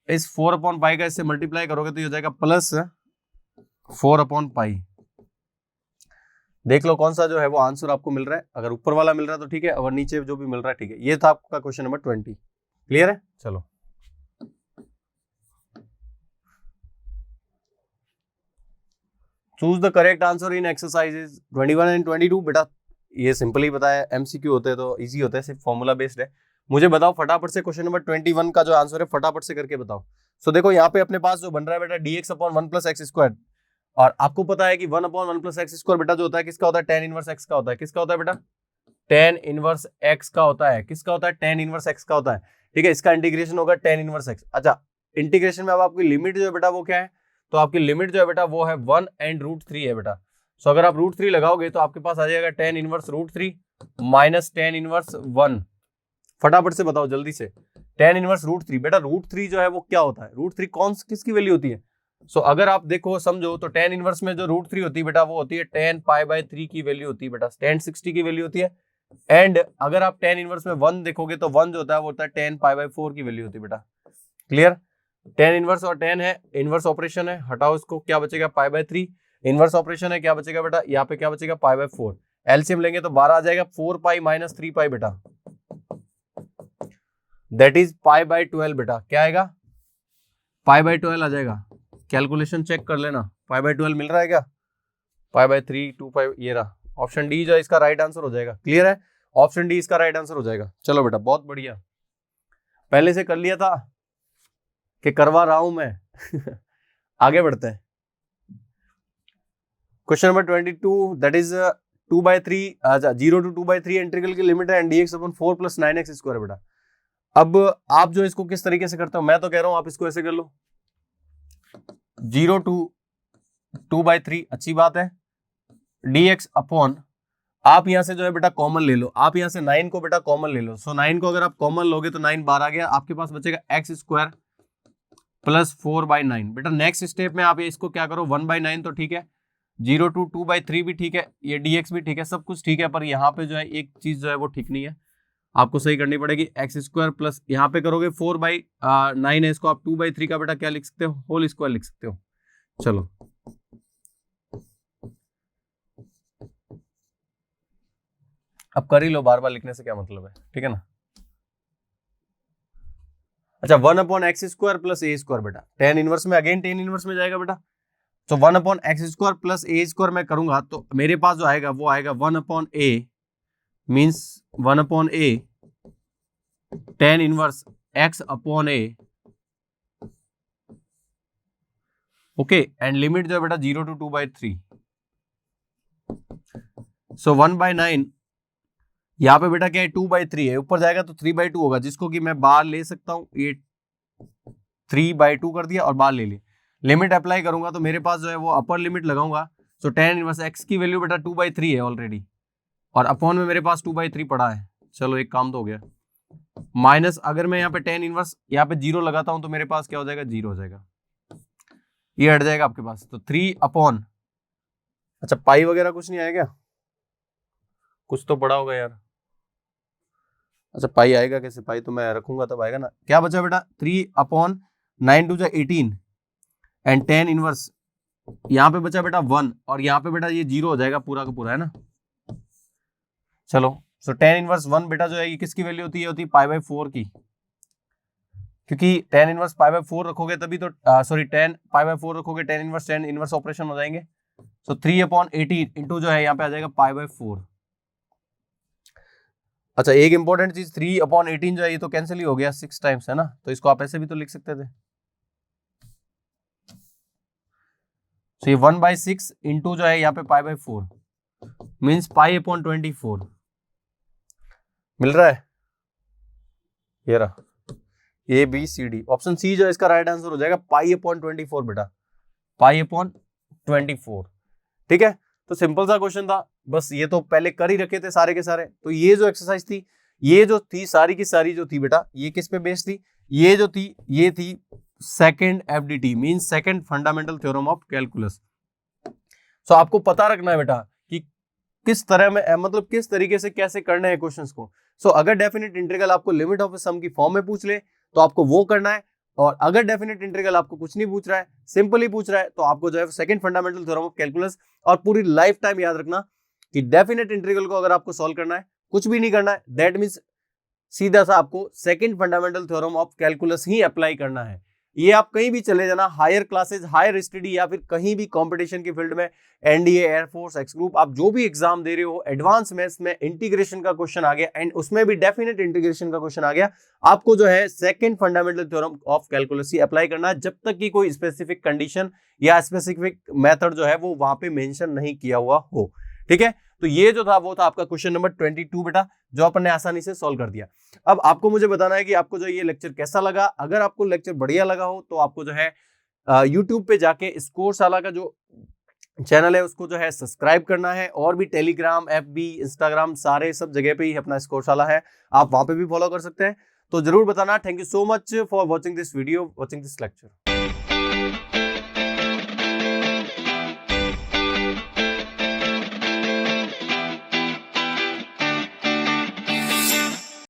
इस 4 अपॉन पाई का इससे मल्टीप्लाई करोगे तो ये हो जाएगा प्लस 4 अपॉन पाई। देख लो कौन सा जो है वो आंसर आपको मिल रहा है, अगर ऊपर वाला मिल रहा है तो ठीक है, और नीचे जो भी मिल रहा है ठीक है। ये था आपका क्वेश्चन नंबर 20, क्लियर है। चलो choose the correct answer in exercises 21 and 22। बेटा ये सिंपल ही बताया, एमसीक्यू होते हैं तो इजी होता है, सिर्फ फॉर्मूला बेस्ड है। मुझे बताओ फटाफट से क्वेश्चन नंबर 21 का जो आंसर है फटाफट से करके बताओ। सो देखो यहाँ पे अपने पास जो बन रहा है बेटा dx upon 1 plus x square, और आपको पता है कि 1 अपॉन 1 प्लस एक्स स्क्वायर बेटा जो होता है किसका होता है, tan इनवर्स x का होता है। किसका होता है बेटा, tan इनवर्स x का होता है। किसका होता है, tan इनवर्स x का होता है, ठीक है। इसका इंटीग्रेशन होगा tan इनवर्स x। अच्छा, इंटीग्रेशन में अब आपकी लिमिट जो है बेटा वो क्या है, तो आपकी लिमिट जो है बेटा वो है 1 एंड रूट 3 है बेटा। सो अगर आप रूट 3 लगाओगे तो आपके पास आ जाएगा tan inverse root 3 minus tan inverse 1। फटाफट से बताओ जल्दी से, tan इनवर्स रूट 3 बेटा, रूट 3 जो है वो क्या होता है, रूट 3 कौन किसकी वैल्यू होती है। सो अगर आप देखो समझो तो tan इनवर्स में जो रूट 3 होती है बेटा वो होती है tan पाई बाई 3 की वैल्यू होती है बेटा, tan 60 की वैल्यू होती है। एंड अगर आप tan इनवर्स में 1 देखोगे तो 1 जो होता है वो होता है tan पाई बाई 4 की वैल्यू होती है बेटा। क्लियर, tan इनवर्स और tan है, इनवर्स ऑपरेशन है, हटाओ इसको, क्या बचेगा पाई बाई 3, इनवर्स ऑपरेशन है, क्या बचेगा बेटा, यहाँ पे क्या बचेगा पाई बाई 4, एलसीएम लेंगे तो 12 आ जाएगा, 4 पाई माइनस 3 पाई बेटा, दैट इज पाई बाई 12 बेटा। क्या आएगा, पाई बाई 12 आ जाएगा। कैलकुलेशन चेक कर लेना, पाई बाई 12 मिल रहा है क्या, पाई बाई 3 2 पाई, ये रहा ऑप्शन डी जो है इसका राइट आंसर हो जाएगा। क्लियर है, ऑप्शन डी इसका राइट आंसर हो जाएगा। चलो बेटा बहुत बढ़िया, पहले से कर लिया था कि करवा रहा हूं मैं आगे बढ़ते हैं। क्वेश्चन नंबर 22 दैट इज 2/3, अच्छा 0 to 2/3 इंटीग्रल की लिमिट है and dx upon 4 plus 9x square है बेटा। अब आप जो इसको किस तरीके से करते हो, मैं तो कह रहा हूं आप इसको ऐसे कर लो, 0 to 2/3 अच्छी बात है, dx अपॉन, आप यहां से जो है बेटा कॉमन ले लो, आप यहां से 9 को बेटा कॉमन ले लो। सो 9 को अगर आप कॉमन लोगे तो 9 बाहर आ गया, आपके पास बचेगा एक्स स्क्वायर प्लस 4/9। बेटा नेक्स्ट स्टेप में आप इसको क्या करो, 1/9 तो ठीक है, 0 to 2/3 भी ठीक है, ये dx भी ठीक है, सब कुछ ठीक है, पर यहाँ पे जो है एक चीज जो है वो ठीक नहीं है, आपको सही करनी पड़ेगी। एक्स स्क्वायर प्लस यहाँ पे करोगे 4/9 है, इसको आप 2/3 का बेटा क्या लिख सकते हो, होल स्क्वायर लिख सकते हो। चलो अब कर ही लो, बार बार लिखने से क्या मतलब है, ठीक है ना। अच्छा 1 upon x square plus A square बेटा, tan इनवर्स में अगेन tan इनवर्स में जाएगा बेटा, तो 1/x² प्लस a² मैं करूंगा तो मेरे पास जो आएगा वो आएगा 1/a means 1/a tan inverse x/a, okay, and limit जो है बेटा 0 to 2/3। सो 1/9 यहाँ पे बेटा क्या है 2/3 है, ऊपर जाएगा तो 3/2 होगा, जिसको कि मैं बाहर ले सकता हूँ, ये 3/2 कर दिया और बाहर ले लिया। लिमिट अप्लाई करूंगा तो मेरे पास जो है वो अपर लिमिट लगाऊंगा, सो tan इनवर्स x की वैल्यू बेटा 2/3 है ऑलरेडी, और अपॉन में मेरे पास 2/3 पड़ा है। चलो एक काम तो हो गया, माइनस अगर मैं यहाँ पे tan इनवर्स यहाँ पे 0 लगाता हूं तो मेरे पास क्या हो जाएगा, 0 हो जाएगा, ये हट जाएगा आपके पास, तो 3/, अच्छा पाई वगैरह कुछ नहीं आएगा, कुछ तो पड़ा होगा यार, अच्छा पाई आएगा कैसे, पाई तो मैं रखूंगा तब आएगा ना। क्या बचा बेटा 3/9 to 18 एंड tan इनवर्स यहाँ पे बचा बेटा 1 और यहाँ पे बेटा ये 0 हो जाएगा पूरा का पूरा, है ना। चलो सो tan इनवर्स 1 बेटा जो है ये किसकी वैल्यू होती है, होती है π/4 की, क्योंकि tan इनवर्स π/4 रखोगे तभी तो सॉरी tan π/4 रखोगे tan इनवर्स ऑपरेशन हो जाएंगे। सो 3/18 इंटू जो है यहाँ पे आ जाएगा π/4। अच्छा एक इंपॉर्टेंट चीज 3/18 जो है ये तो कैंसिल ही हो गया 6 टाइम्स, है ना, तो इसको आप ऐसे भी तो लिख सकते थे। तो ये 1/6 इंटू जो है यहाँ पे π/4 मीन्स π/24 मिल रहा है, ये रहा ABCD, ऑप्शन सी जो है इसका राइट आंसर हो जाएगा π/24 बेटा, π/24, ठीक है। तो सिंपल सा क्वेश्चन था, बस ये तो पहले कर ही रखे थे सारे के सारे। तो ये जो एक्सरसाइज थी, ये जो थी सारी की सारी जो थी बेटा, ये किस पे बेस्ड थी, ये जो थी ये थी second FDT means second fundamental theorem of calculus. So आपको पता रखना है बेटा कि किस तरह में मतलब किस तरीके से कैसे करने हैं क्वेश्चंस को। सो अगर डेफिनेट इंटीग्रल आपको लिमिट ऑफ सम की फॉर्म में पूछ ले तो आपको वो करना है, और अगर डेफिनेट इंटीग्रल आपको कुछ नहीं पूछ रहा है, सिंपली पूछ रहा है, तो आपको जो है second fundamental theorem of calculus, और पूरी लाइफ टाइम याद रखना कि डेफिनेट इंटीग्रल को अगर आपको सॉल्व करना है, कुछ भी नहीं करना है, दैट मींस सीधा सा आपको second fundamental theorem of calculus he apply करना है। ये आप कहीं भी चले जाना, हायर क्लासेस, हायर स्टडी, या फिर कहीं भी कंपटीशन की फील्ड में, एनडीए, एयरफोर्स, एक्स ग्रुप, आप जो भी एग्जाम दे रहे हो, एडवांस मैथ्स में इंटीग्रेशन का क्वेश्चन आ गया एंड उसमें भी डेफिनेट इंटीग्रेशन का क्वेश्चन आ गया, आपको जो है second fundamental theorem of calculus he apply करना है, जब तक कि कोई स्पेसिफिक कंडीशन या स्पेसिफिक मेथड जो है वो वहां पे मेंशन नहीं किया हुआ हो, ठीक है। तो ये जो था वो था आपका क्वेश्चन नंबर 22 बेटा, जो अपन ने आसानी से सॉल्व कर दिया। अब आपको मुझे बताना है कि आपको जो ये लेक्चर कैसा लगा। अगर आपको लेक्चर बढ़िया लगा हो तो आपको जो है YouTube पे जाके स्कोरशाला का जो चैनल है उसको जो है सब्सक्राइब करना है, और भी टेलीग्राम, FB, इंस्टाग्राम, सारे सब जगह पे ही अपना स्कोरशाला है, आप वहां पे भी फॉलो कर सकते हैं। तो जरूर बताना। Thank you so much for watching this video, watching this lecture.